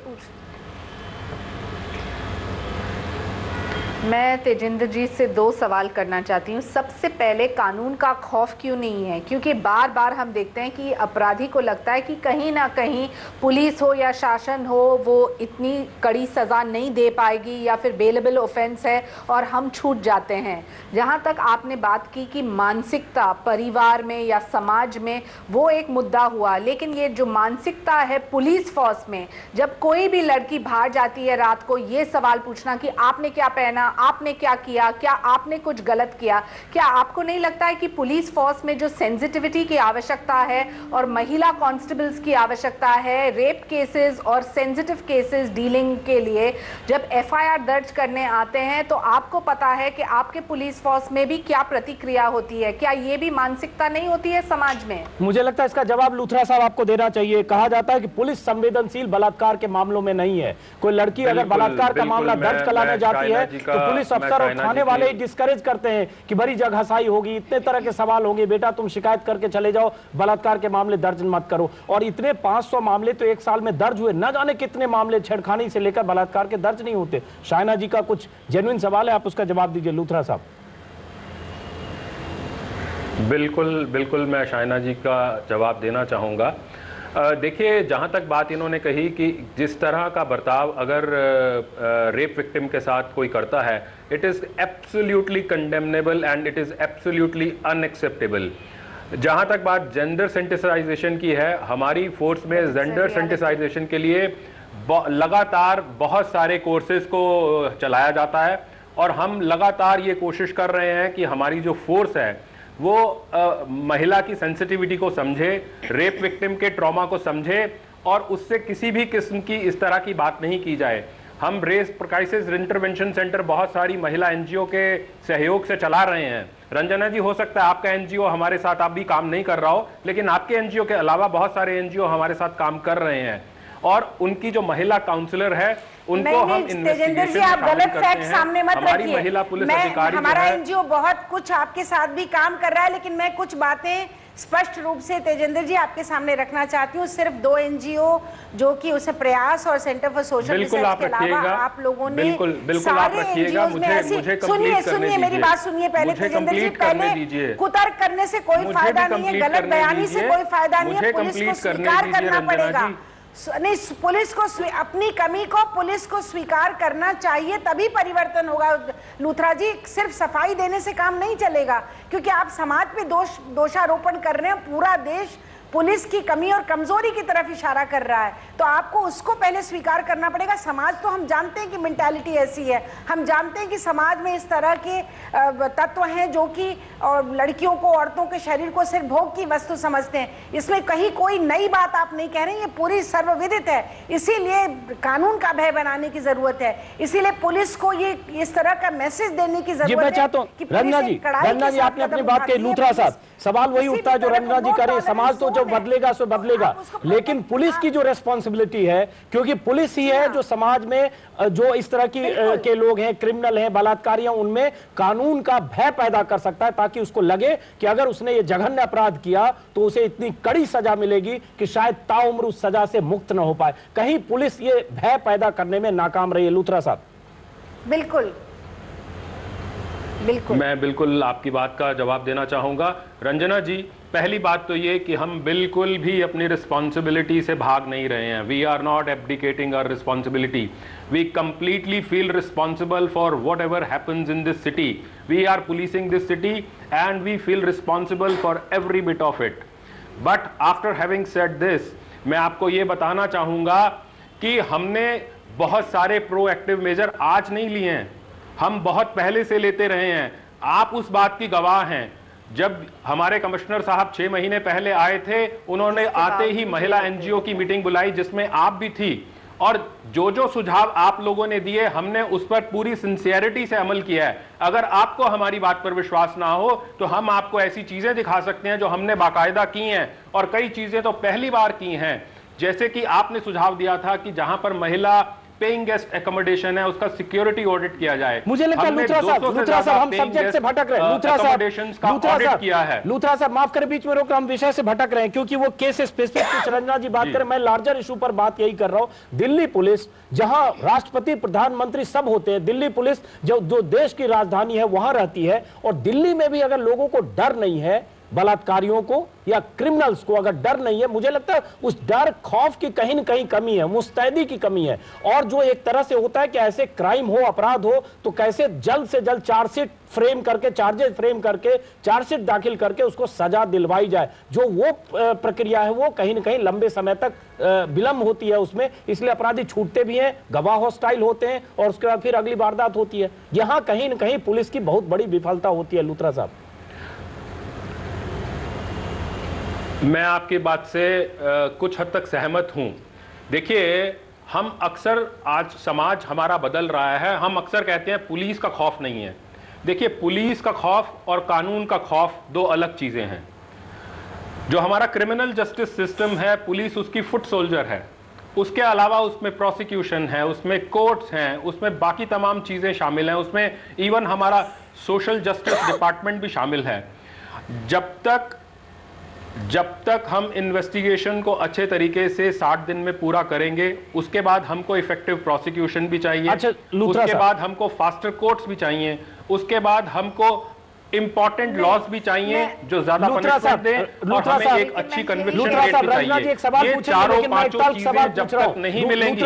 मैं तेजिंदर जी से 2 सवाल करना चाहती हूँ। सबसे पहले, कानून का खौफ क्यों नहीं है? क्योंकि बार बार हम देखते हैं कि अपराधी को लगता है कि कहीं ना कहीं पुलिस हो या शासन हो वो इतनी कड़ी सज़ा नहीं दे पाएगी या फिर बेलेबल ऑफेंस है और हम छूट जाते हैं। जहाँ तक आपने बात की कि मानसिकता परिवार में या समाज में, वो एक मुद्दा हुआ, लेकिन ये जो मानसिकता है पुलिस फोर्स में, जब कोई भी लड़की बाहर जाती है रात को, ये सवाल पूछना कि आपने क्या पहना, आपने क्या किया, क्या आपने कुछ गलत किया, क्या आपको नहीं लगता है कि पुलिस फोर्स में जो सेंसिटिविटी की आवश्यकता है और महिला कांस्टेबल्स की आवश्यकता है रेप केसेस और सेंसिटिव केसेस डीलिंग के लिए, जब एफआईआर दर्ज करने आते हैं तो आपको पता है कि आपके पुलिस फोर्स में भी क्या प्रतिक्रिया होती है? क्या ये भी मानसिकता नहीं होती है समाज में? मुझे लगता है इसका जवाब लूथरा साहब आपको देना चाहिए। कहा जाता है कि पुलिस संवेदनशील बलात्कार के मामलों में नहीं है। कोई लड़की अगर बलात्कार का मामला दर्ज कराने जाती है तो पुलिस अफसर और थाने वाले डिस्करेज करते हैं कि बड़ी जगहसाई होगी, इतने तरह के सवाल होंगे, बेटा तुम शिकायत करके चले जाओ, बलात्कार के मामले दर्ज मत करो। और इतने 500 मामले तो एक साल में दर्ज हुए, न जाने कितने मामले छेड़खानी से लेकर बलात्कार के दर्ज नहीं होते। शायना जी का कुछ जेन्युइन सवाल है, आप उसका जवाब दीजिए लूथरा साहब। बिल्कुल मैं शायना जी का जवाब देना चाहूँगा। देखिए, जहाँ तक बात इन्होंने कही कि जिस तरह का बर्ताव अगर रेप विक्टिम के साथ कोई करता है, it is absolutely condemnable and it is absolutely unacceptable. जहाँ तक बात जेंडर सेंटिसाइजेशन की है, हमारी फोर्स में जेंडर सेंटिसाइजेशन के लिए लगातार बहुत सारे कोर्सेज को चलाया जाता है और हम लगातार ये कोशिश कर रहे हैं कि हमारी जो फोर्स है वो महिला की सेंसिटिविटी को समझे, रेप विक्टिम के ट्रॉमा को समझे और उससे किसी भी किस्म की इस तरह की बात नहीं की जाए। हम रेप क्राइसिस इंटरवेंशन सेंटर बहुत सारी महिला एनजीओ के सहयोग से चला रहे हैं। रंजना जी, हो सकता है आपका एनजीओ हमारे साथ आप भी काम नहीं कर रहा हो, लेकिन आपके एनजीओ के अलावा बहुत सारे एनजीओ हमारे साथ काम कर रहे हैं और उनकी जो महिला काउंसलर है उनको हम तेजिंदर जी, आप गलत फैक्ट सामने मत रखिए। महिला पुलिस अधिकारी हमारा एनजीओ बहुत कुछ आपके साथ भी काम कर रहा है, लेकिन मैं कुछ बातें स्पष्ट रूप से तेजिंदर जी आपके सामने रखना चाहती हूँ। सिर्फ 2 एनजीओ जो कि उसे प्रयास और सेंटर फॉर सोशल रिसर्च के अलावा आप लोगों ने सारे एनजीओ में ऐसी, सुनिए मेरी बात सुनिए पहले तेजिंदर जी, पहले कुतर्क करने से कोई फायदा नहीं है, गलत बयानी से कोई फायदा नहीं है, पुलिस को स्वीकार करना पड़ेगा। नहीं, पुलिस को अपनी कमी को पुलिस को स्वीकार करना चाहिए, तभी परिवर्तन होगा। लूथरा जी, सिर्फ सफाई देने से काम नहीं चलेगा, क्योंकि आप समाज पे दोषारोपण कर रहे हैं। पूरा देश पुलिस की कमी और कमजोरी की तरफ इशारा कर रहा है, तो आपको उसको पहले स्वीकार करना पड़ेगा। समाज तो हम जानते हैं कि मेंटालिटी ऐसी है, हम जानते हैं कि समाज में इस तरह के तत्व हैं जो कि लड़कियों को, औरतों के शरीर को सिर्फ भोग की वस्तु समझते हैं। इसमें कहीं कोई नई बात आप नहीं कह रहे हैं, ये पूरी सर्वविदित है। इसीलिए कानून का भय बनाने की जरूरत है, इसीलिए पुलिस को ये इस तरह का मैसेज देने की जरूरत है। मैं चाहता हूँ रंजना जी आपने अपनी बात कही, लूथरा साहब सवाल वही उठता है जो रंजना जी करे, समाज तो जो बदलेगा सो बदलेगा, लेकिन पुलिस की जो रेस्पॉन्सिबिलिटी है, क्योंकि पुलिस ही है जो समाज में जो इस तरह की के लोग हैं, क्रिमिनल हैं, बलात्कारियां, उनमें कानून का भय पैदा कर सकता है, ताकि उसको लगे कि अगर उसने ये जघन्य अपराध किया तो उसे इतनी कड़ी सजा मिलेगी कि शायद ताउम्र उस सजा से मुक्त न हो पाए। कहीं पुलिस ये भय पैदा करने में नाकाम रही है? लूथरा साहब। बिल्कुल, बिल्कुल, मैं बिल्कुल आपकी बात का जवाब देना चाहूँगा। रंजना जी, पहली बात तो ये कि हम बिल्कुल भी अपनी रिस्पॉन्सिबिलिटी से भाग नहीं रहे हैं। We are not abdicating our responsibility. We completely feel responsible for whatever happens in this city. We are policing this city and we feel responsible for every bit of it. But after having said this, मैं आपको ये बताना चाहूँगा कि हमने बहुत सारे proactive major आज नहीं लिए हैं, हम बहुत पहले से लेते रहे हैं। आप उस बात की गवाह हैं, जब हमारे कमिश्नर साहब 6 महीने पहले आए थे, उन्होंने आते ही महिला एनजीओ की मीटिंग बुलाई जिसमें आप भी थी, और जो जो सुझाव आप लोगों ने दिए हमने उस पर पूरी सिंसियरिटी से अमल किया है। अगर आपको हमारी बात पर विश्वास ना हो तो हम आपको ऐसी चीजें दिखा सकते हैं जो हमने बाकायदा की हैं, और कई चीजें तो पहली बार की हैं। जैसे कि आपने सुझाव दिया था कि जहां पर महिला पेइंग गेस्ट एकोमोडेशन है उसका सिक्योरिटी ऑडिट किया जाए। मुझे लगता है लूथरा साहब हम सब्जेक्ट से भटक रहे हैं। लूथरा साहब माफ करें, बीच में रोक, हम विषय से भटक रहे हैं क्योंकि वो केस स्पेसिफिक कुछ रंजना जी बात करें, मैं लार्जर इशू पर बात यही कर रहा हूं। दिल्ली पुलिस, जहां राष्ट्रपति प्रधानमंत्री सब होते हैं, दिल्ली पुलिस जो देश की राजधानी है वहां रहती है, और दिल्ली में भी अगर लोगों को डर नहीं है, बलात्कारियों को या क्रिमिनल्स को अगर डर नहीं है, मुझे लगता है उस डर खौफ की कहीं न कहीं कमी है, मुस्तैदी की कमी है। और जो एक तरह से होता है कि ऐसे क्राइम हो, अपराध हो, तो कैसे जल्द से जल्द चार्जशीट फ्रेम करके चार्जशीट दाखिल करके उसको सजा दिलवाई जाए। जो वो प्रक्रिया है वो कहीं न कहीं लंबे समय तक विलंब होती है उसमें, इसलिए अपराधी छूटते भी हैं, गवाह हॉस्टाइल होते हैं, और उसके बाद फिर अगली वारदात होती है। यहां कहीं न कहीं पुलिस की बहुत बड़ी विफलता होती है। लूथरा साहब, मैं आपकी बात से कुछ हद तक सहमत हूं। देखिए, हम अक्सर, आज समाज हमारा बदल रहा है, हम अक्सर कहते हैं पुलिस का खौफ नहीं है। देखिए, पुलिस का खौफ और कानून का खौफ दो अलग चीजें हैं। जो हमारा क्रिमिनल जस्टिस सिस्टम है, पुलिस उसकी फुट सोल्जर है, उसके अलावा उसमें प्रोसिक्यूशन है, उसमें कोर्ट्स हैं, उसमें बाकी तमाम चीजें शामिल हैं, उसमें इवन हमारा सोशल जस्टिस डिपार्टमेंट भी शामिल है। जब तक हम इन्वेस्टिगेशन को अच्छे तरीके से 60 दिन में पूरा करेंगे, उसके बाद हमको इफेक्टिव प्रोसिक्यूशन भी चाहिए। अच्छा, उसके बाद हमको फास्टर कोर्ट्स भी चाहिए, उसके बाद हमको इंपॉर्टेंट लॉज भी चाहिए जो ज्यादा पनिशमेंट दे, और हमें एक अच्छी कन्विक्शन रेट भी चाहिए। एक सवाल ये चारों पांचों चीजें जब तक नहीं मिलेंगी।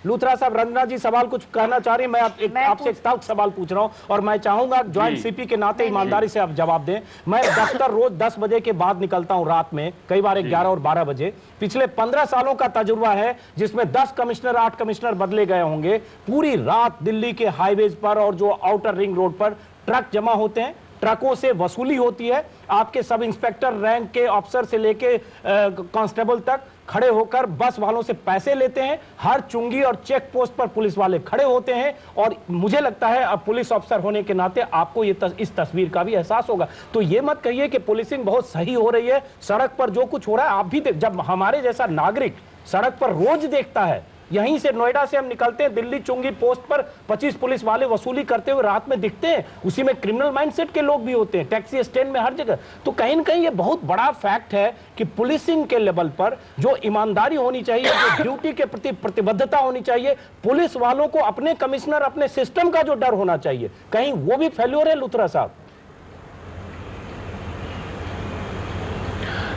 लूथरा साहब, रंजना जी सवाल कुछ कहना चाह रही हैं, मैं आपसे एक तल्ख सवाल पूछ रहा हूं, और मैं चाहूंगा ज्वाइंट सीपी के नाते ईमानदारी से आप जवाब दें। मैं दफ्तर रोज 10 बजे के बाद निकलता हूं, रात में कई बार 11 और 12 बजे। पिछले 15 सालों का तजुर्बा है जिसमें 10 कमिश्नर 8 कमिश्नर बदले गए होंगे। पूरी रात दिल्ली के हाईवेज पर और जो आउटर रिंग रोड पर ट्रक जमा होते हैं, ट्रकों से वसूली होती है। आपके सब इंस्पेक्टर रैंक के अफसर से लेके कांस्टेबल तक खड़े होकर बस वालों से पैसे लेते हैं। हर चुंगी और चेक पोस्ट पर पुलिस वाले खड़े होते हैं, और मुझे लगता है अब पुलिस अफसर होने के नाते आपको इस तस्वीर का भी एहसास होगा। तो ये मत कहिए कि पुलिसिंग बहुत सही हो रही है। सड़क पर जो कुछ हो रहा है आप भी जब हमारे जैसा नागरिक सड़क पर रोज देखता है, यहीं से नोएडा से हम निकलते हैं, दिल्ली चुंगी पोस्ट पर 25 पुलिस वाले वसूली करते हुए रात में दिखते हैं। उसी में क्रिमिनल माइंडसेट के लोग भी होते हैं, टैक्सी स्टैंड में, हर जगह। तो कहीं न कहीं ये बहुत बड़ा फैक्ट है कि पुलिसिंग के लेवल पर जो ईमानदारी होनी चाहिए, जो ड्यूटी के प्रति प्रतिबद्धता होनी चाहिए, पुलिस वालों को अपने कमिश्नर, अपने सिस्टम का जो डर होना चाहिए, कहीं वो भी फेल्योर है। लूथरा साहब,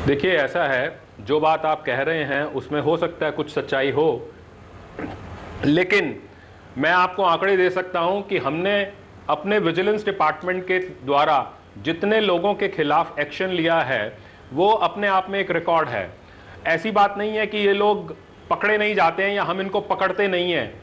देखिए, ऐसा है, जो बात आप कह रहे हैं उसमें हो सकता है कुछ सच्चाई हो, लेकिन मैं आपको आंकड़े दे सकता हूं कि हमने अपने विजिलेंस डिपार्टमेंट के द्वारा जितने लोगों के खिलाफ एक्शन लिया है वो अपने आप में एक रिकॉर्ड है। ऐसी बात नहीं है कि ये लोग पकड़े नहीं जाते हैं या हम इनको पकड़ते नहीं हैं।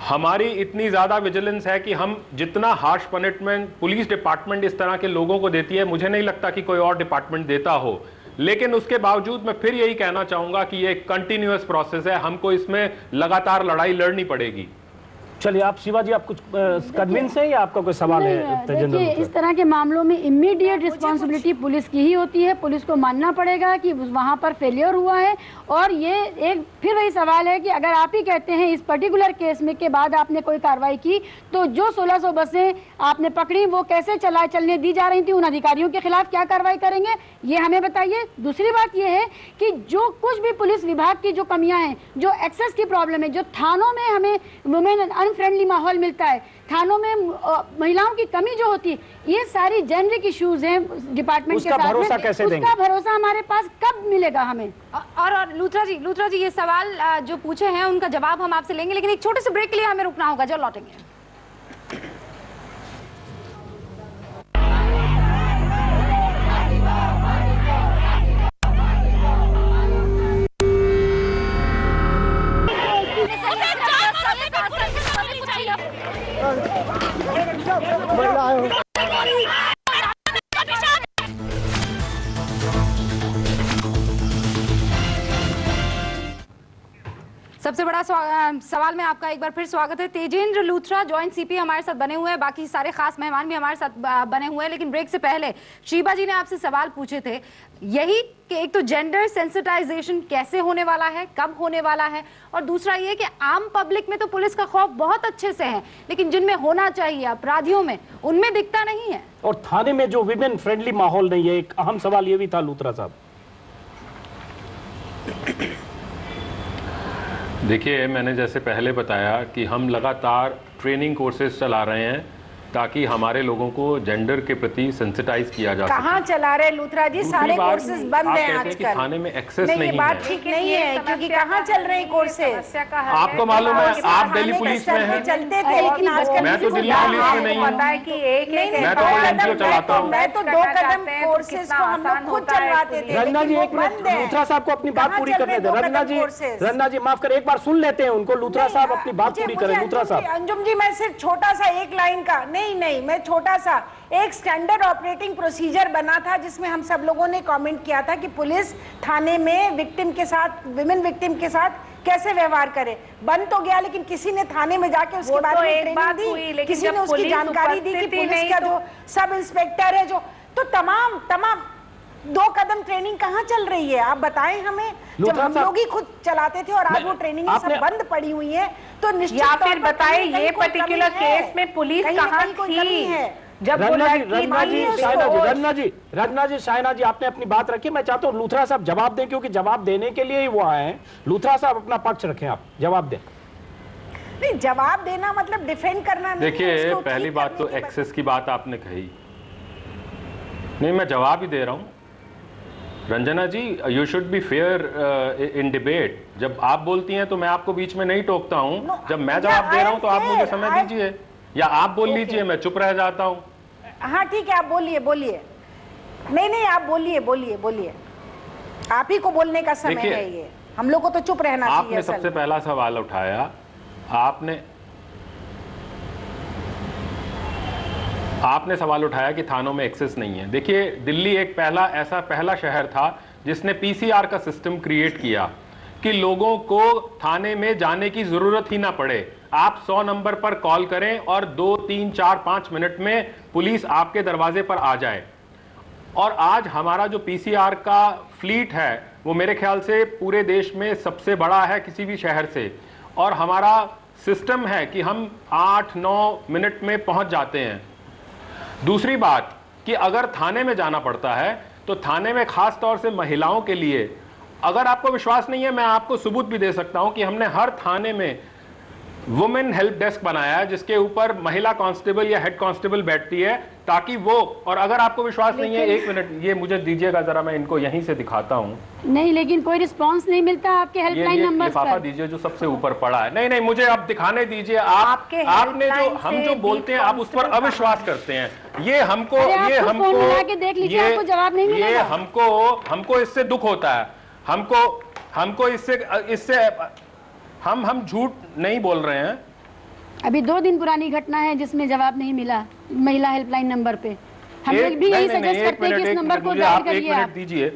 हमारी इतनी ज़्यादा विजिलेंस है कि हम जितना हार्श पनिशमेंट पुलिस डिपार्टमेंट इस तरह के लोगों को देती है, मुझे नहीं लगता कि कोई और डिपार्टमेंट देता हो। लेकिन उसके बावजूद मैं फिर यही कहना चाहूंगा कि ये एक कंटिन्यूअस प्रोसेस है, हमको इसमें लगातार लड़ाई लड़नी पड़ेगी। चलिए, आप शिवाजी, आप कुछ कन्विंस हैं या आपका कोई सवाल है? देखिए, इस तरह के मामलों में इमीडिएट रिस्पांसिबिलिटी पुलिस की ही होती है। पुलिस को मानना पड़ेगा कि वहां पर फेलियर हुआ है। और ये एक फिर वही सवाल है कि अगर आप ही कहते हैं इस पर्टिकुलर केस में के बाद आपने कोई कार्रवाई की, तो जो 1600 बसें आपने पकड़ी वो कैसे चलने दी जा रही थी, उन अधिकारियों के खिलाफ क्या कार्रवाई करेंगे, ये हमें बताइए। दूसरी बात ये है कि जो कुछ भी पुलिस विभाग की जो कमियां हैं, जो एक्सेस की प्रॉब्लम है, जो थानों में हमें वुमेन अनफ्रेंडली माहौल मिलता है, थानों में महिलाओं की कमी जो होती है, ये सारी जेनरिक इश्यूज हैं डिपार्टमेंट के साथ में, भरोसा कैसे देंगे? उसका भरोसा हमारे पास कब मिलेगा हमें? और लूथरा जी ये सवाल जो पूछे हैं उनका जवाब हम आपसे लेंगे, लेकिन एक छोटे से ब्रेक के लिए हमें रुकना होगा, जो लौटेंगे। सबसे बड़ा सवाल में आपका एक बार फिर स्वागत है। तेजेंद्र लूथरा जॉइंट सीपी हमारे साथ बने हुए हैं, बाकी सारे खास मेहमान भी हमारे साथ बने हुए हैं, लेकिन ब्रेक से पहले शीबा जी ने आपसे सवाल पूछे थे यही कि एक तो जेंडर सेंसिटाइजेशन कैसे होने वाला है, कब होने वाला है, और दूसरा ये कि आम पब्लिक में तो पुलिस का खौफ बहुत अच्छे से है, लेकिन जिनमें होना चाहिए अपराधियों में, उनमें दिखता नहीं है, और थाने में जो विमेन फ्रेंडली माहौल नहीं है। एक अहम सवाल ये भी था लूथरा साहब। देखिए, मैंने जैसे पहले बताया कि हम लगातार ट्रेनिंग कोर्सेज चला रहे हैं ताकि हमारे लोगों को जेंडर के प्रति सेंसिटाइज किया जा सके। कहाँ चला रहे लूथरा जी? सारे कोर्सेज बंद हैं आजकल। थाने में एक्सेस नहीं है। बात ठीक नहीं है, क्योंकि कहाँ चल रहे हैं कोर्सेज? आपको मालूम है, आप दिल्ली पुलिस में हैं, चलते थे, लेकिन आजकल मैं तो दिल्ली पुलिस में नहीं हूँ, मैं तो एनजीओ चलाता हूँ। मैं तो 2 कदम कोर्सेज को हम लोग खुद चलवाते थे। रंजना जी, एक मिनट, लूथरा साहब को अपनी बात पूरी करने दें। रंजना जी माफ करें, एक बार सुन लेते हैं उनको। लूथरा साहब अपनी बात पूरी करें। लूथरा साहब। अंजुम जी, मैं सिर्फ छोटा सा एक लाइन का नहीं, मैं छोटा सा एक स्टैंडर्ड ऑपरेटिंग प्रोसीजर बना था जिसमें हम सब लोगों ने कमेंट किया था कि पुलिस थाने में विक्टिम के साथ, विमेन विक्टिम के साथ कैसे व्यवहार करे। बन तो गया, लेकिन किसी ने थाने में जाके उसके बारे में ट्रेनिंग दी, किसी ने उसकी जानकारी दी कि पुलिस का जो सब इंस्पेक्टर है, जो तो तमाम 2 कदम ट्रेनिंग कहाँ चल रही है? आप बताएं हमें। जब हम लोग ही खुद चलाते थे और आज वो ट्रेनिंग सब बंद पड़ी हुई है, तो निश्चित या फिर बताएं ये पर्टिकुलर केस में पुलिस कहाँ थी जब रंजना जी, शाइना जी, आपने अपनी बात रखी। मैं चाहता हूँ लूथरा साहब जवाब दें, क्योंकि जवाब देने के लिए ही वो आए हैं। लूथरा साहब अपना पक्ष रखें, आप जवाब दें। नहीं, जवाब देना मतलब डिफेंड करना नहीं। देखिए, पहली बात तो एक्सेस की बात आपने कही नहीं, मैं जवाब ही दे रहा हूँ। Ranjana ji, you should be fair in debate. जब आप बोलती हैं तो मैं आपको बीच में नहीं टोकता हूँ। जब मैं जवाब दे रहा हूँ तो आप मुझे समय दीजिए, या आप बोल लीजिए, मैं चुप रह जाता हूँ। हाँ ठीक है, आप बोलिए। नहीं, आप बोलिए। आप ही को बोलने का समय है ये, हम लोग को तो चुप रहना चाहिए। आपने सबसे पहला सवाल उठाया, आपने सवाल उठाया कि थानों में एक्सेस नहीं है। देखिए, दिल्ली एक पहला शहर था जिसने पीसीआर का सिस्टम क्रिएट किया कि लोगों को थाने में जाने की जरूरत ही ना पड़े। आप 100 नंबर पर कॉल करें और 2, 3, 4, 5 मिनट में पुलिस आपके दरवाजे पर आ जाए। और आज हमारा जो पीसीआर का फ्लीट है वो मेरे ख्याल से पूरे देश में सबसे बड़ा है किसी भी शहर से, और हमारा सिस्टम है कि हम 8-9 मिनट में पहुंच जाते हैं। दूसरी बात कि अगर थाने में जाना पड़ता है तो थाने में खास तौर से महिलाओं के लिए, अगर आपको विश्वास नहीं है, मैं आपको सबूत भी दे सकता हूं कि हमने हर थाने में वुमेन हेल्प डेस्क बनाया है जिसके ऊपर महिला कांस्टेबल या हेड कांस्टेबल बैठती है, ताकि वो, और अगर आपको विश्वास नहीं है, 1 मिनट ये मुझे दीजिएगा जरा, मैं इनको यहीं से दिखाता हूँ। नहीं, लेकिन कोई रिस्पांस नहीं मिलता आपके हेल्पलाइन नंबर पर। लिफाफा दीजिए जो सबसे ऊपर पड़ा है। नहीं, मुझे अब दिखाने दीजिए। आपने जो हम जो बोलते हैं आप उस पर अविश्वास करते हैं। ये हमको देख लीजिए, आपको जवाब नहीं मिलेगा। हमको इससे दुख होता है। हमको इससे हम झूठ नहीं बोल रहे हैं। अभी 2 दिन पुरानी घटना है जिसमें जवाब नहीं मिला महिला हेल्पलाइन नंबर पे। हम लोग भी यही सजेस्ट करते हैं कि इस नंबर को डायल करिए। 1 मिनट दीजिए।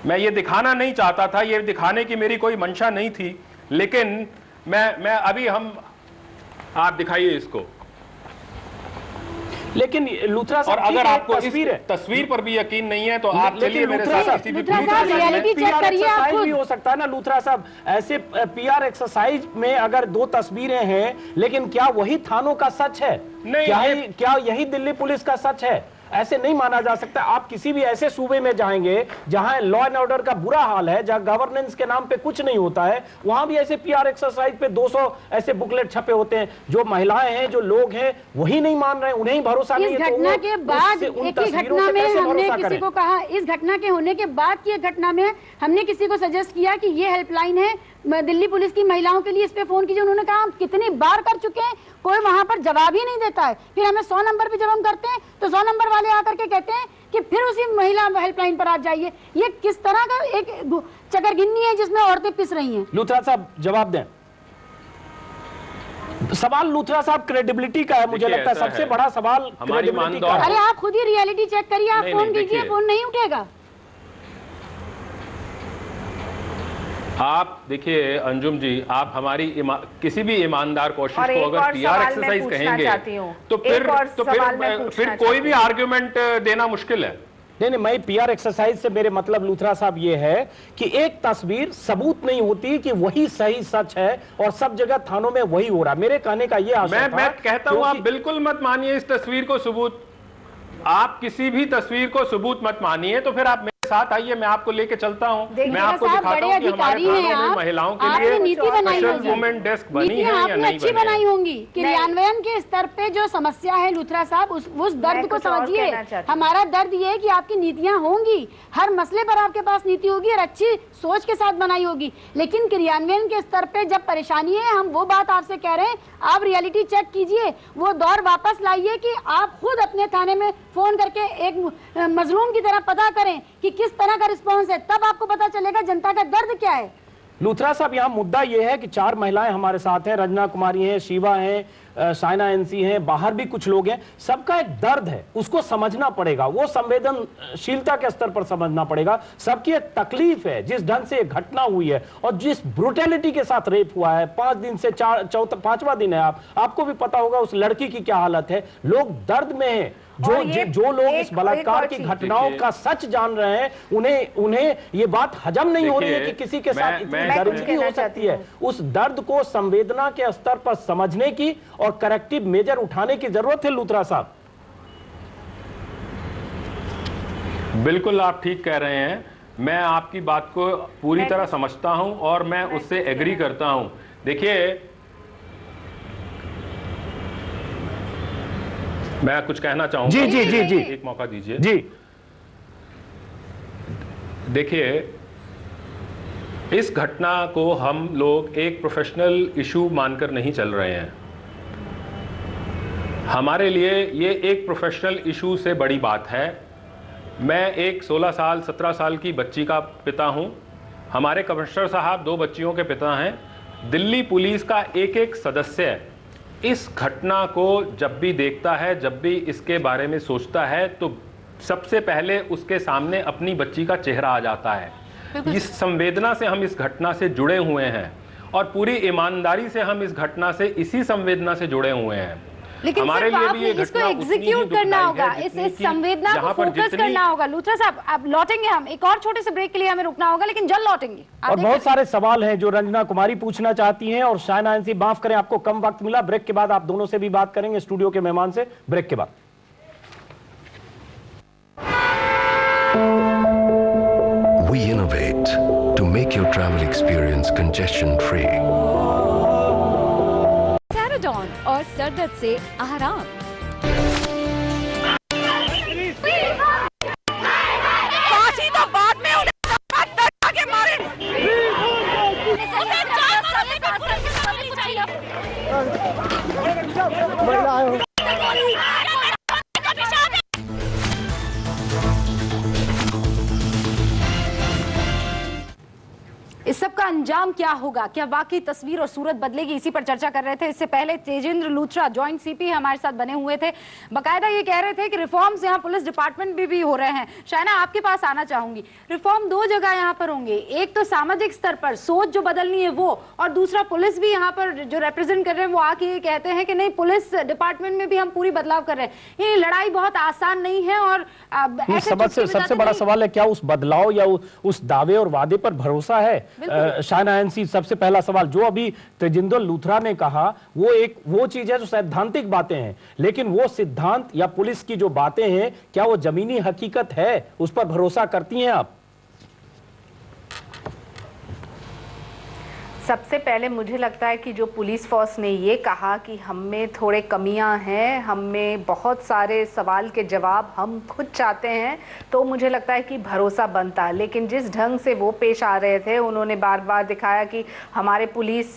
मैं ये दिखाना नहीं चाहता था, ये दिखाने की मेरी कोई मंशा नहीं थी, लेकिन मैं अभी आप दिखाइए इसको। लेकिन लूथरा साहब, और अगर आपको इस तस्वीर पर भी यकीन नहीं है तो आप चलिए मेरे साथ किसी भी एक्सरसाइज भी हो सकता है ना लूथरा साहब। ऐसे पीआर एक्सरसाइज में अगर 2 तस्वीरें हैं, लेकिन क्या वही थानों का सच है? क्या यही दिल्ली पुलिस का सच है? ऐसे नहीं माना जा सकता। आप किसी भी ऐसे सूबे में जाएंगे जहां लॉ एंड ऑर्डर का बुरा हाल है, जहां गवर्नेंस के नाम पे कुछ नहीं होता है, वहां भी ऐसे पीआर एक्सरसाइज पे 200 ऐसे बुकलेट छपे होते हैं। जो महिलाएं हैं, जो लोग हैं, वही नहीं मान रहे, उन्हें ही भरोसा नहीं है। इस घटना के बाद एक ही घटना में हमने किसी को कहा, इस घटना के होने के बाद की एक घटना में हमने किसी को सजेस्ट किया कि ये हेल्पलाइन है दिल्ली पुलिस की महिलाओं के लिए, इस पे फोन कीजिए। उन्होंने कहा हम कितनी बार कर चुके हैं, कोई वहां पर जवाब ही नहीं देता है। फिर हमें 100 नंबर पे जब हम करते हैं तो 100 नंबर वाले आकर के कहते हैं कि फिर उसी महिला हेल्पलाइन पर आप जाइए। ये किस तरह का एक चकरगिन्नी है जिसमें औरतें पिस रही हैं। लूथरा साहब जवाब दें। सवाल लूथरा साहब क्रेडिबिलिटी का है, मुझे लगता है सबसे बड़ा सवाल क्रेडिबिलिटी का है। अरे आप खुद ही रियलिटी चेक करिए, आप फोन कीजिए, फोन नहीं उठेगा। आप देखिए अंजुम जी, आप हमारी किसी भी ईमानदार कोशिश को अगर पीआर एक्सरसाइज कहेंगे तो फिर कोई भी आर्ग्यूमेंट देना मुश्किल है। नहीं, मैं पीआर एक्सरसाइज से मेरे मतलब लूथरा साहब ये है कि एक तस्वीर सबूत नहीं होती कि वही सही सच है और सब जगह थानों में वही हो रहा। मेरे कहने का ये आशय था, मैं कहता हूं आप बिल्कुल मत मानिए इस तस्वीर को सबूत। आप किसी भी तस्वीर को सबूत मत मानिए, तो फिर आप साथ आइए, मैं आपको लेके चलता हूं, मैं आपको दिखाता हूं कि हमारे थानों में महिलाओं के लिए स्पेशल वुमेन डेस्क बनी है या नहीं अच्छी बनाई होंगी। क्रियान्वयन के स्तर पे जो समस्या है लूथरा साहब, उस दर्द को समझिए। हमारा दर्द ये है कि आपकी नीतियां होंगी, हर मसले पर आपके पास नीति होगी और अच्छी सोच के साथ बनाई होगी, लेकिन क्रियान्वयन के स्तर पे जब परेशानी है, हम वो बात आपसे कह रहे हैं, आप रियलिटी चेक कीजिए, वो दौर वापस लाइए कि आप खुद अपने थाने में फोन करके एक मजलूम की तरह पता करें कि किस तरह का रिस्पांस है, तब आपको पता चलेगा जनता का दर्द क्या है। लूथरा साहब, यहाँ मुद्दा यह है कि 4 महिलाएं हमारे साथ हैं, रंजना कुमारी हैं, शिवा हैं, साइना एनसी हैं, बाहर भी कुछ लोग हैं, सबका एक दर्द है, उसको समझना पड़ेगा, वो संवेदनशीलता के स्तर पर समझना पड़ेगा। सबकी एक तकलीफ है जिस ढंग से एक घटना हुई है और जिस ब्रुटैलिटी के साथ रेप हुआ है। 5 दिन से 5वां दिन है, आपको भी पता होगा उस लड़की की क्या हालत है। लोग दर्द में हैं, जो लोग इस बलात्कार की घटनाओं का सच जान रहे हैं, उन्हें ये बात हजम नहीं हो रही है कि किसी के साथ इतनी दर्दगी हो सकती है। उस दर्द को संवेदना के स्तर पर समझने की और करेक्टिव मेजर उठाने की जरूरत है। लूथरा साहब, बिल्कुल आप ठीक कह रहे हैं, मैं आपकी बात को पूरी तरह समझता हूं और मैं उससे एग्री करता हूं। देखिए, मैं कुछ कहना चाहूंगा। जी एक मौका दीजिए जी। देखिए, इस घटना को हम लोग एक प्रोफेशनल इशू मानकर नहीं चल रहे हैं। हमारे लिए ये एक प्रोफेशनल इशू से बड़ी बात है। मैं एक 16 साल 17 साल की बच्ची का पिता हूं। हमारे कमिश्नर साहब 2 बच्चियों के पिता हैं। दिल्ली पुलिस का एक सदस्य इस घटना को जब भी देखता है, जब भी इसके बारे में सोचता है, तो सबसे पहले उसके सामने अपनी बच्ची का चेहरा आ जाता है। इस संवेदना से हम इस घटना से जुड़े हुए हैं और पूरी ईमानदारी से हम इस घटना से, इसी संवेदना से जुड़े हुए हैं। लेकिन हमारे लिए भी ये इसको एग्जीक्यूट करना होगा, इस संवेदना को फोकस करना होगा। लूथरा साहब, आप लौटेंगे, हम एक और छोटे से ब्रेक के लिए हमें रुकना होगा, लेकिन जल्द लौटेंगे। और बहुत सारे सवाल हैं जो रंजना कुमारी पूछना चाहती हैं और साइना एनसी, माफ करें आपको कम वक्त मिला। ब्रेक के बाद आप दोनों से भी बात करेंगे, स्टूडियो के मेहमान से, ब्रेक के बाद। We innovate to make your travel experience congestion free. Ceradon और सरदर्द से आराम। फांसी तो बाद में, उन्हें डरा के मारे। इस सब का अंजाम क्या होगा, क्या वाकई तस्वीर और सूरत बदलेगी, इसी पर चर्चा कर रहे थे। इससे पहले तेजेंद्र लूथरा जॉइंट सीपी हमारे साथ बने हुए थे, बकायदा ये कह रहे थे कि रिफॉर्म्स यहाँ पुलिस डिपार्टमेंट में भी हो रहे हैं। शायना, आपके पास आना चाहूंगी। रिफॉर्म 2 जगह यहाँ पर होंगे, एक तो सामाजिक स्तर पर सोच जो बदलनी है वो, और दूसरा पुलिस भी यहाँ पर जो रिप्रेजेंट कर रहे हैं वो आके ये कहते हैं कि नहीं, पुलिस डिपार्टमेंट में भी हम पूरी बदलाव कर रहे हैं। ये लड़ाई बहुत आसान नहीं है और सबसे बड़ा सवाल है, क्या उस बदलाव या उस दावे और वादे पर भरोसा है? शायना एनसी, सबसे पहला सवाल जो अभी तेजिंदर लूथरा ने कहा वो चीज है जो सैद्धांतिक बातें हैं, लेकिन वो सिद्धांत या पुलिस की जो बातें हैं क्या वो जमीनी हकीकत है, उस पर भरोसा करती हैं आप? सबसे पहले मुझे लगता है कि जो पुलिस फोर्स ने ये कहा कि हम में थोड़े कमियां हैं, हम में बहुत सारे सवाल के जवाब हम खुद चाहते हैं, तो मुझे लगता है कि भरोसा बनता है। लेकिन जिस ढंग से वो पेश आ रहे थे, उन्होंने बार बार दिखाया कि हमारे पुलिस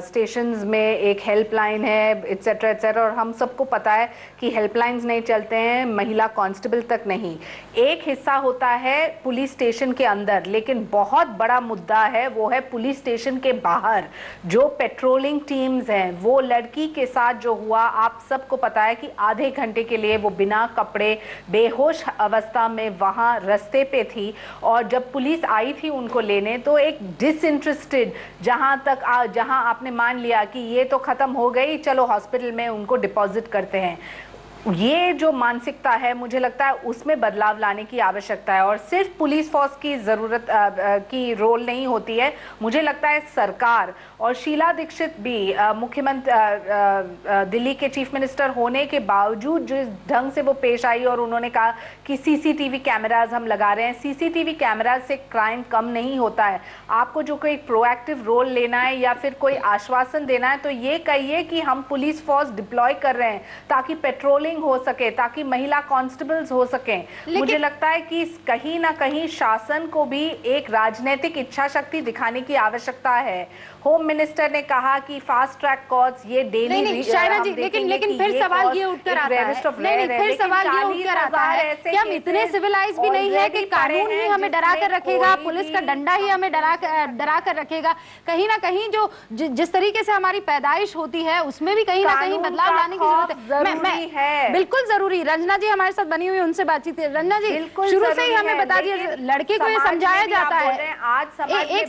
स्टेशंस में एक हेल्पलाइन है एट्सेट्रा एट्सेट्रा, और हम सबको पता है कि हेल्पलाइंस नहीं चलते हैं, महिला कांस्टेबल तक नहीं। एक हिस्सा होता है पुलिस स्टेशन के अंदर, लेकिन बहुत बड़ा मुद्दा है वो है पुलिस स्टेशन के बाहर जो पेट्रोलिंग टीम्स हैं। वो लड़की के साथ जो हुआ, आप सबको पता है कि आधे घंटे के लिए वो बिना कपड़े बेहोश अवस्था में वहां रास्ते पे थी, और जब पुलिस आई थी उनको लेने तो एक डिसइंटरेस्टेड, जहां आपने मान लिया कि ये तो खत्म हो गई, चलो हॉस्पिटल में उनको डिपॉजिट करते हैं। ये जो मानसिकता है मुझे लगता है उसमें बदलाव लाने की आवश्यकता है, और सिर्फ पुलिस फोर्स की जरूरत की रोल नहीं होती है। मुझे लगता है सरकार और शीला दीक्षित भी मुख्यमंत्री दिल्ली के चीफ मिनिस्टर होने के बावजूद जिस ढंग से वो पेश आई और उन्होंने कहा कि सीसीटीवी कैमराज हम लगा रहे हैं, सीसीटीवी कैमराज से क्राइम कम नहीं होता है। आपको जो कोई प्रोएक्टिव रोल लेना है या फिर कोई आश्वासन देना है तो ये कहिए कि हम पुलिस फोर्स डिप्लॉय कर रहे हैं ताकि पेट्रोलिंग हो सके, ताकि महिला कांस्टेबल्स हो सकें। मुझे लगता है कि कहीं ना कहीं शासन को भी एक राजनीतिक इच्छा शक्ति दिखाने की आवश्यकता है। होम मिनिस्टर ने कहा कि फास्ट ट्रैक कोर्ट्स ये डेली नहीं शायना जी, लेकिन फिर सवाल ये उठकर आता है, फिर सवाल ये उठकर आता है कि हम इतने सिविलाइज भी नहीं है कि कानून ही हमें डरा कर रखेगा, पुलिस का डंडा ही हमें डरा कर रखेगा। कहीं ना कहीं जो जिस तरीके से हमारी पैदाइश होती है उसमें भी कहीं ना कहीं बदलाव लाने की जरूरत है। बिल्कुल जरूरी। रंजना जी हमारे साथ बनी हुई, उनसे बातचीत है। रंजना जी, शुरू से ही हमें बता दिए, लड़के को ये समझाया जाता है। एक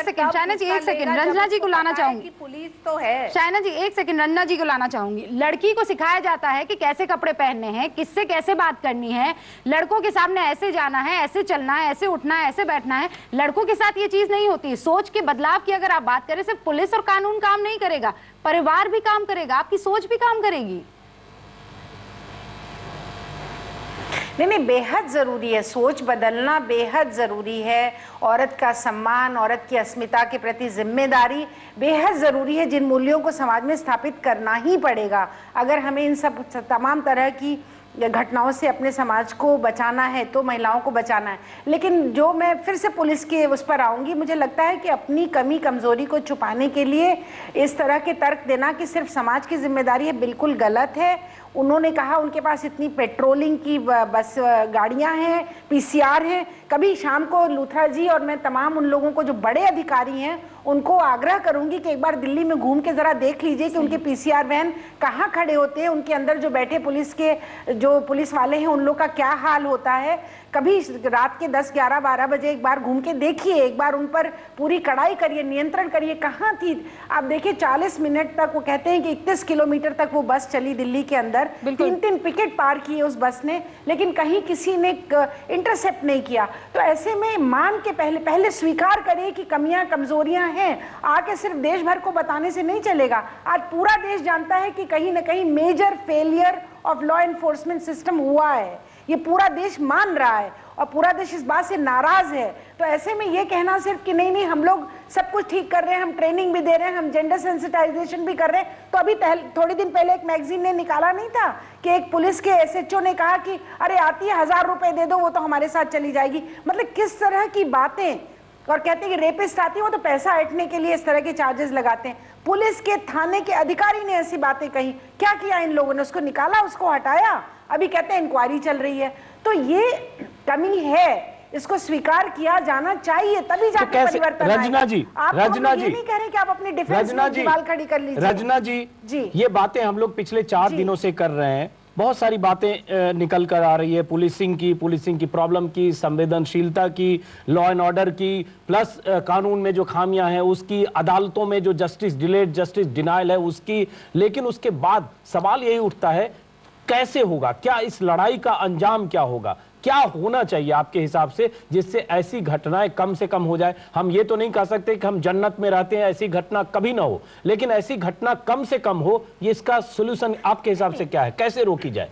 सेकंड शायना जी, एक सेकंड रंजना जी को लाना चाहूंगी। पुलिस तो है शायना जी, एक सेकंड रंजना जी को लाना चाहूंगी। लड़की को सिखाया जाता है कि कैसे कपड़े पहनने हैं, किससे कैसे बात करनी है, लड़कों के सामने ऐसे जाना है, ऐसे चलना है, ऐसे उठना है, ऐसे बैठना है। लड़कों के साथ ये चीज नहीं होती। सोच के बदलाव की अगर आप बात करें, सिर्फ पुलिस और कानून काम नहीं करेगा, परिवार भी काम करेगा, आपकी सोच भी काम करेगी। नहीं, बेहद ज़रूरी है, सोच बदलना बेहद ज़रूरी है। औरत का सम्मान, औरत की अस्मिता के प्रति जिम्मेदारी बेहद ज़रूरी है, जिन मूल्यों को समाज में स्थापित करना ही पड़ेगा अगर हमें इन सब तमाम तरह की घटनाओं से अपने समाज को बचाना है, तो महिलाओं को बचाना है। लेकिन जो मैं फिर से पुलिस के उस पर आऊँगी, मुझे लगता है कि अपनी कमी कमज़ोरी को छुपाने के लिए इस तरह के तर्क देना कि सिर्फ समाज की जिम्मेदारी है, बिल्कुल गलत है। उन्होंने कहा उनके पास इतनी पेट्रोलिंग की बस गाड़ियां हैं, पीसीआर हैं। कभी शाम को लूथरा जी और मैं तमाम उन लोगों को जो बड़े अधिकारी हैं उनको आग्रह करूंगी कि एक बार दिल्ली में घूम के जरा देख लीजिए कि उनके पीसीआर वैन कहाँ खड़े होते हैं, उनके अंदर जो बैठे पुलिस के जो पुलिस वाले हैं उन लोग का क्या हाल होता है। कभी रात के 10, 11, 12 बजे एक बार घूम के देखिए, एक बार उन पर पूरी कड़ाई करिए, नियंत्रण करिए। कहाँ थी आप देखिए, 40 मिनट तक वो कहते हैं कि 31 किलोमीटर तक वो बस चली दिल्ली के अंदर, 3-3 पिकेट पार किए उस बस ने, लेकिन कहीं किसी ने इंटरसेप्ट नहीं किया। तो ऐसे में मान के पहले स्वीकार करिए कि कमियां कमजोरियां हैं। आके सिर्फ देश भर को बताने से नहीं चलेगा। आज पूरा देश जानता है कि कहीं ना कहीं major failure of law enforcement system हुआ है, ये पूरा देश मान रहा है और पूरा देश इस बात से नाराज है। तो ऐसे में ये कहना सिर्फ कि नहीं हम लोग सब कुछ ठीक कर रहे हैं, हम ट्रेनिंग भी दे रहे हैं, हम जेंडर सेंसिटाइजेशन भी कर रहे हैं। तो अभी थोड़ी दिन पहले एक मैगजीन ने निकाला नहीं था कि एक पुलिस के एसएचओ ने कहा कि अरे आती है 1000 रुपए दे दो, वो तो हमारे साथ चली जाएगी। मतलब किस तरह की बातें, और कहते हैं कि रेपिस्ट आती है वो तो पैसा ऐंठने के लिए इस तरह के चार्जेस लगाते हैं। पुलिस के थाने के अधिकारी ने ऐसी बातें कही, क्या किया इन लोगों ने? उसको निकाला, उसको हटाया, अभी कहते हैं इंक्वायरी चल रही है। तो ये कमी है, इसको स्वीकार किया जाना चाहिए, तभी जाके परिवर्तन आएगा। रंजना जी, ये नहीं कह रहे कि आप अपनी डिफेंस में दीवार खड़ी कर लीजिए। रंजना जी, ये बातें हम लोग पिछले 4 दिनों से कर रहे हैं, बहुत सारी बातें निकल कर आ रही है, पुलिसिंग की प्रॉब्लम की, संवेदनशीलता की, लॉ एंड ऑर्डर की, प्लस कानून में जो खामियां हैं उसकी, अदालतों में जो जस्टिस डिलेड, जस्टिस डिनायल है उसकी। लेकिन उसके बाद सवाल यही उठता है कैसे होगा, क्या इस लड़ाई का अंजाम क्या होगा? क्या होना चाहिए आपके हिसाब से जिससे ऐसी घटनाएं कम से कम हो जाए? हम ये तो नहीं कह सकते कि हम जन्नत में रहते हैं, ऐसी घटना कभी ना हो, लेकिन ऐसी घटना कम से कम हो, ये इसका सोल्यूशन आपके हिसाब से क्या है, कैसे रोकी जाए?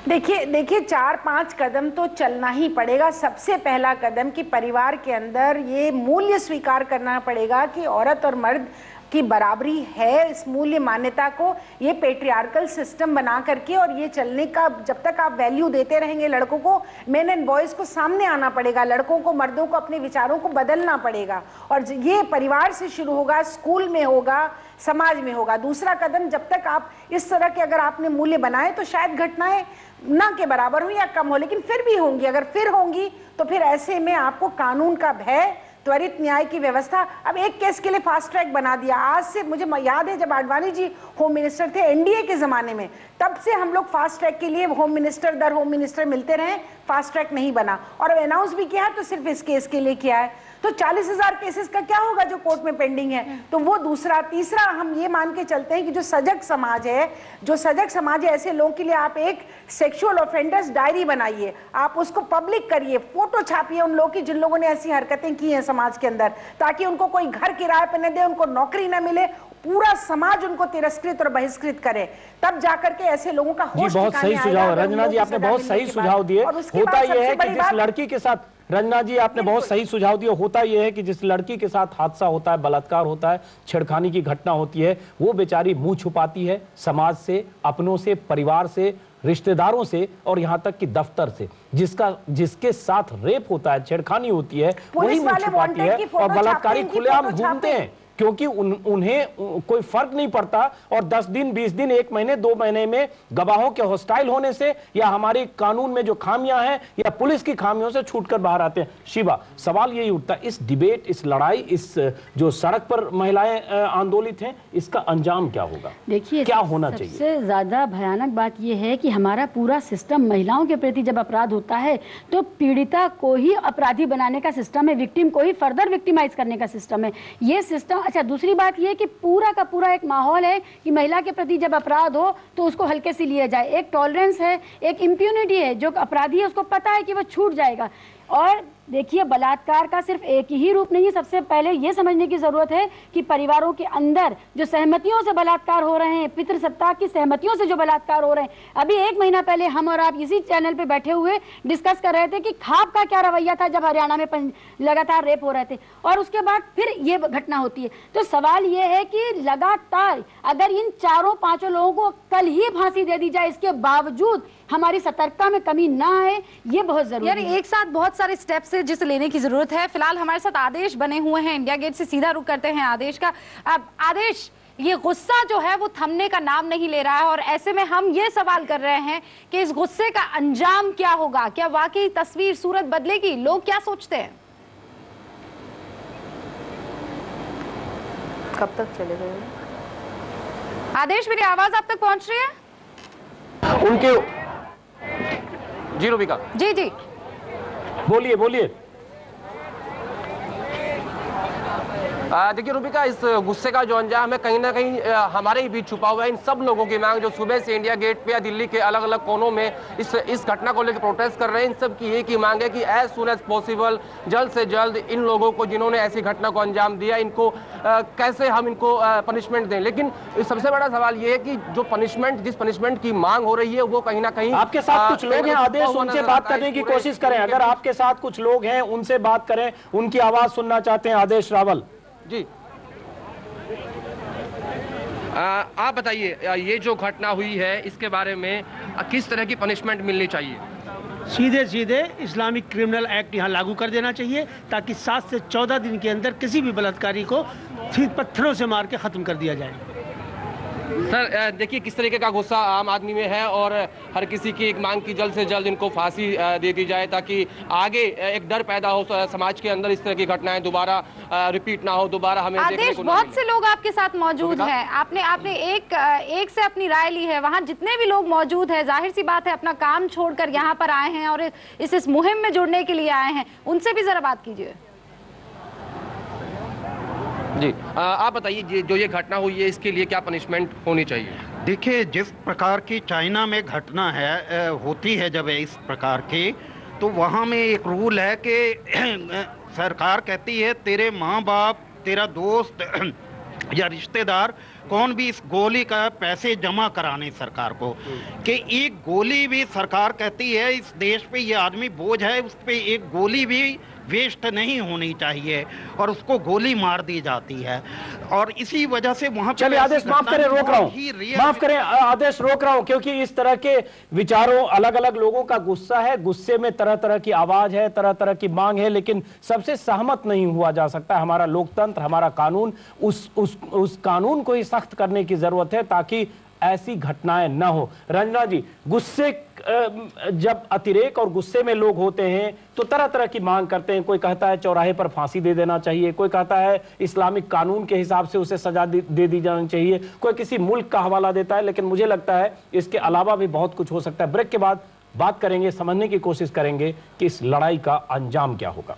देखिए 4-5 कदम तो चलना ही पड़ेगा। सबसे पहला कदम कि परिवार के अंदर ये मूल्य स्वीकार करना पड़ेगा कि औरत और मर्द की बराबरी है। इस मूल्य मान्यता को ये पेट्रियार्कल सिस्टम बना करके और ये चलने का जब तक आप वैल्यू देते रहेंगे लड़कों को, मेन एंड बॉयज को सामने आना पड़ेगा, लड़कों को मर्दों को अपने विचारों को बदलना पड़ेगा और ये परिवार से शुरू होगा, स्कूल में होगा, समाज में होगा। दूसरा कदम, जब तक आप इस तरह के अगर आपने मूल्य बनाए तो शायद घटनाएं ना के बराबर हो या कम हो, लेकिन फिर भी होंगी। अगर फिर होंगी तो फिर ऐसे में आपको कानून का भय, त्वरित न्याय की व्यवस्था, अब एक केस के लिए फास्ट ट्रैक बना दिया। आज से मुझे याद है जब आडवाणी जी होम मिनिस्टर थे एनडीए के जमाने में, तब से हम लोग फास्ट ट्रैक के लिए होम मिनिस्टर दर होम मिनिस्टर मिलते रहे, फास्ट ट्रैक नहीं बना और अनाउंस भी किया है तो सिर्फ इस केस के लिए किया है। तो 40,000 केसेस का क्या होगा जो कोर्ट में पेंडिंग है? तो वो दूसरा। तीसरा, हम ये मान के चलते हैं कि जो सजग समाज है, ऐसे लोगों के लिए आप एक सेक्सुअल ऑफेंडर्स डायरी बनाइए, आप उसको पब्लिक करिए, फोटो छापिए उन लोगों की जिन लोगों ने ऐसी हरकतें की हैं समाज के अंदर, ताकि उनको कोई घर किराए पे न दे, उनको नौकरी न मिले, पूरा समाज उनको तिरस्कृत और बहिष्कृत करे, तब जाकर के ऐसे लोगों का होश बहुत सही सुझाव रंजना जी, आपने बहुत सही सुझाव दिए। होता यह है कि जिस लड़की के साथ, रंजना जी आपने बहुत सही सुझाव दिया, होता यह है कि जिस लड़की के साथ हादसा होता है, बलात्कार होता है, छेड़खानी की घटना होती है, वो बेचारी मुंह छुपाती है समाज से, अपनों से, परिवार से, रिश्तेदारों से और यहाँ तक कि दफ्तर से। जिसके साथ रेप होता है, छेड़खानी होती है, वही मुंह छुपाती है और बलात्कारी खुलेआम घूमते हैं क्योंकि उन्हें कोई फर्क नहीं पड़ता और 10 दिन, 20 दिन, 1 महीने, 2 महीने में गवाहों के हॉस्टाइल होने से या हमारे कानून में जो खामियां हैं या पुलिस की खामियों से छूटकर बाहर आते हैं। शिवा, सवाल यही उठता है, इस डिबेट, इस लड़ाई, इस जो सड़क पर महिलाएं आंदोलित हैं, इसका अंजाम क्या होगा? देखिए, क्या होना चाहिए? सबसे ज्यादा भयानक बात यह है कि हमारा पूरा सिस्टम महिलाओं के प्रति जब अपराध होता है तो पीड़िता को ही अपराधी बनाने का सिस्टम है, विक्टिम को ही फर्दर विक्टिमाइज करने का सिस्टम है ये सिस्टम। अच्छा, दूसरी बात यह कि पूरा का पूरा एक माहौल है कि महिला के प्रति जब अपराध हो तो उसको हल्के से लिया जाए, एक टॉलरेंस है, एक इम्प्यूनिटी है, जो अपराधी है उसको पता है कि वो छूट जाएगा। और देखिए, बलात्कार का सिर्फ एक ही रूप नहीं है। सबसे पहले ये समझने की जरूरत है कि परिवारों के अंदर जो सहमतियों से बलात्कार हो रहे हैं, पितृसत्ता की सहमतियों से जो बलात्कार हो रहे हैं, अभी 1 महीना पहले हम और आप इसी चैनल पे बैठे हुए डिस्कस कर रहे थे कि खाप का क्या रवैया था जब हरियाणा में लगातार रेप हो रहे थे और उसके बाद फिर ये घटना होती है। तो सवाल ये है कि लगातार अगर इन 4-5 लोगों को कल ही फांसी दे दी जाए, इसके बावजूद हमारी सतर्कता में कमी ना आए, ये बहुत जरूरी है। एक साथ बहुत सारे स्टेप्स है जिसे लेने की जरूरत है। फिलहाल हमारे साथ आदेश बने हुए हैं, इंडिया गेट से सीधा रुक करते हैं आदेश का। अब आदेश, ये गुस्सा जो है वो थमने का नाम नहीं ले रहा है और ऐसे में हम ये सवाल कर रहे हैं कि इस गुस्से का अंजाम क्या होगा? क्या वाकई तस्वीर, सूरत बदलेगी? लोग क्या सोचते हैं? कब तक चलेगा? आदेश, मेरी आवाज आप तक पहुंच रही है? उनके जी रूबिका जी जी बोलिए। देखिए रूबिका, इस गुस्से का जो अंजाम है कहीं ना कहीं हमारे ही बीच छुपा हुआ है। इन सब लोगों की मांग जो सुबह से इंडिया गेट पे या दिल्ली के अलग अलग कोनों में इस घटना को लेकर प्रोटेस्ट कर रहे हैं, इन सब की एक ही मांग है कि एज सुन एज पॉसिबल, जल्द से जल्द इन लोगों को जिन्होंने ऐसी घटना को अंजाम दिया, इनको कैसे हम इनको पनिशमेंट दें। लेकिन सबसे बड़ा सवाल ये है कि जिस पनिशमेंट की मांग हो रही है वो कहीं ना कहीं आपके साथ कुछ लोग हैं, आदेश, उनसे बात करने की कोशिश करें। अगर आपके साथ कुछ लोग हैं उनसे बात करें, उनकी आवाज सुनना चाहते हैं। आदेश रावल जी, आप बताइए, ये जो घटना हुई है इसके बारे में किस तरह की पनिशमेंट मिलनी चाहिए? सीधे इस्लामिक क्रिमिनल एक्ट यहाँ लागू कर देना चाहिए ताकि 7 से 14 दिन के अंदर किसी भी बलात्कारी को पत्थरों से मार के खत्म कर दिया जाए। सर देखिए किस तरीके का गुस्सा आम आदमी में है और हर किसी की एक मांग की जल्द से जल्द इनको फांसी दे दी जाए ताकि आगे एक डर पैदा हो समाज के अंदर, इस तरह की घटनाएं दोबारा रिपीट ना हो, दोबारा हमें देखने को ना मिले। बहुत से लोग आपके साथ मौजूद हैं, आपने एक से अपनी राय ली है। वहाँ जितने भी लोग मौजूद हैं, जाहिर सी बात है अपना काम छोड़कर यहाँ पर आए हैं और इस मुहिम में जुड़ने के लिए आए हैं, उनसे भी जरा बात कीजिए। जी, आप बताइए जो ये घटना हुई है इसके लिए क्या पनिशमेंट होनी चाहिए? देखिए, जिस प्रकार की चाइना में घटना है होती है जब इस प्रकार की, तो वहाँ में एक रूल है कि सरकार कहती है तेरे माँ बाप, तेरा दोस्त या रिश्तेदार कौन भी इस गोली का पैसे जमा कराने सरकार को, कि एक गोली भी सरकार कहती है इस देश पे ये आदमी बोझ है, उस पे एक गोली भी वेस्ट नहीं होनी चाहिए और उसको गोली मार दी जाती है। और इसी वजह से वहां पे चलिए आदेश माफ करें, रोक रहा हूं, माफ करें आदेश, रोक रहा हूं, क्योंकि इस तरह के विचारों, अलग अलग लोगों का गुस्सा है, गुस्से में तरह तरह की आवाज है, तरह तरह की मांग है, लेकिन सबसे सहमत नहीं हुआ जा सकता। हमारा लोकतंत्र, हमारा कानून, उस कानून को ही सख्त करने की जरूरत है ताकि ऐसी घटनाएं न हो। रंजना जी, गुस्से, जब अतिरेक और गुस्से में लोग होते हैं तो तरह तरह की मांग करते हैं। कोई कहता है चौराहे पर फांसी दे देना चाहिए, कोई कहता है इस्लामिक कानून के हिसाब से उसे सजा दे दी जानी चाहिए, कोई किसी मुल्क का हवाला देता है, लेकिन मुझे लगता है इसके अलावा भी बहुत कुछ हो सकता है। ब्रेक के बाद बात करेंगे, समझने की कोशिश करेंगे कि इस लड़ाई का अंजाम क्या होगा।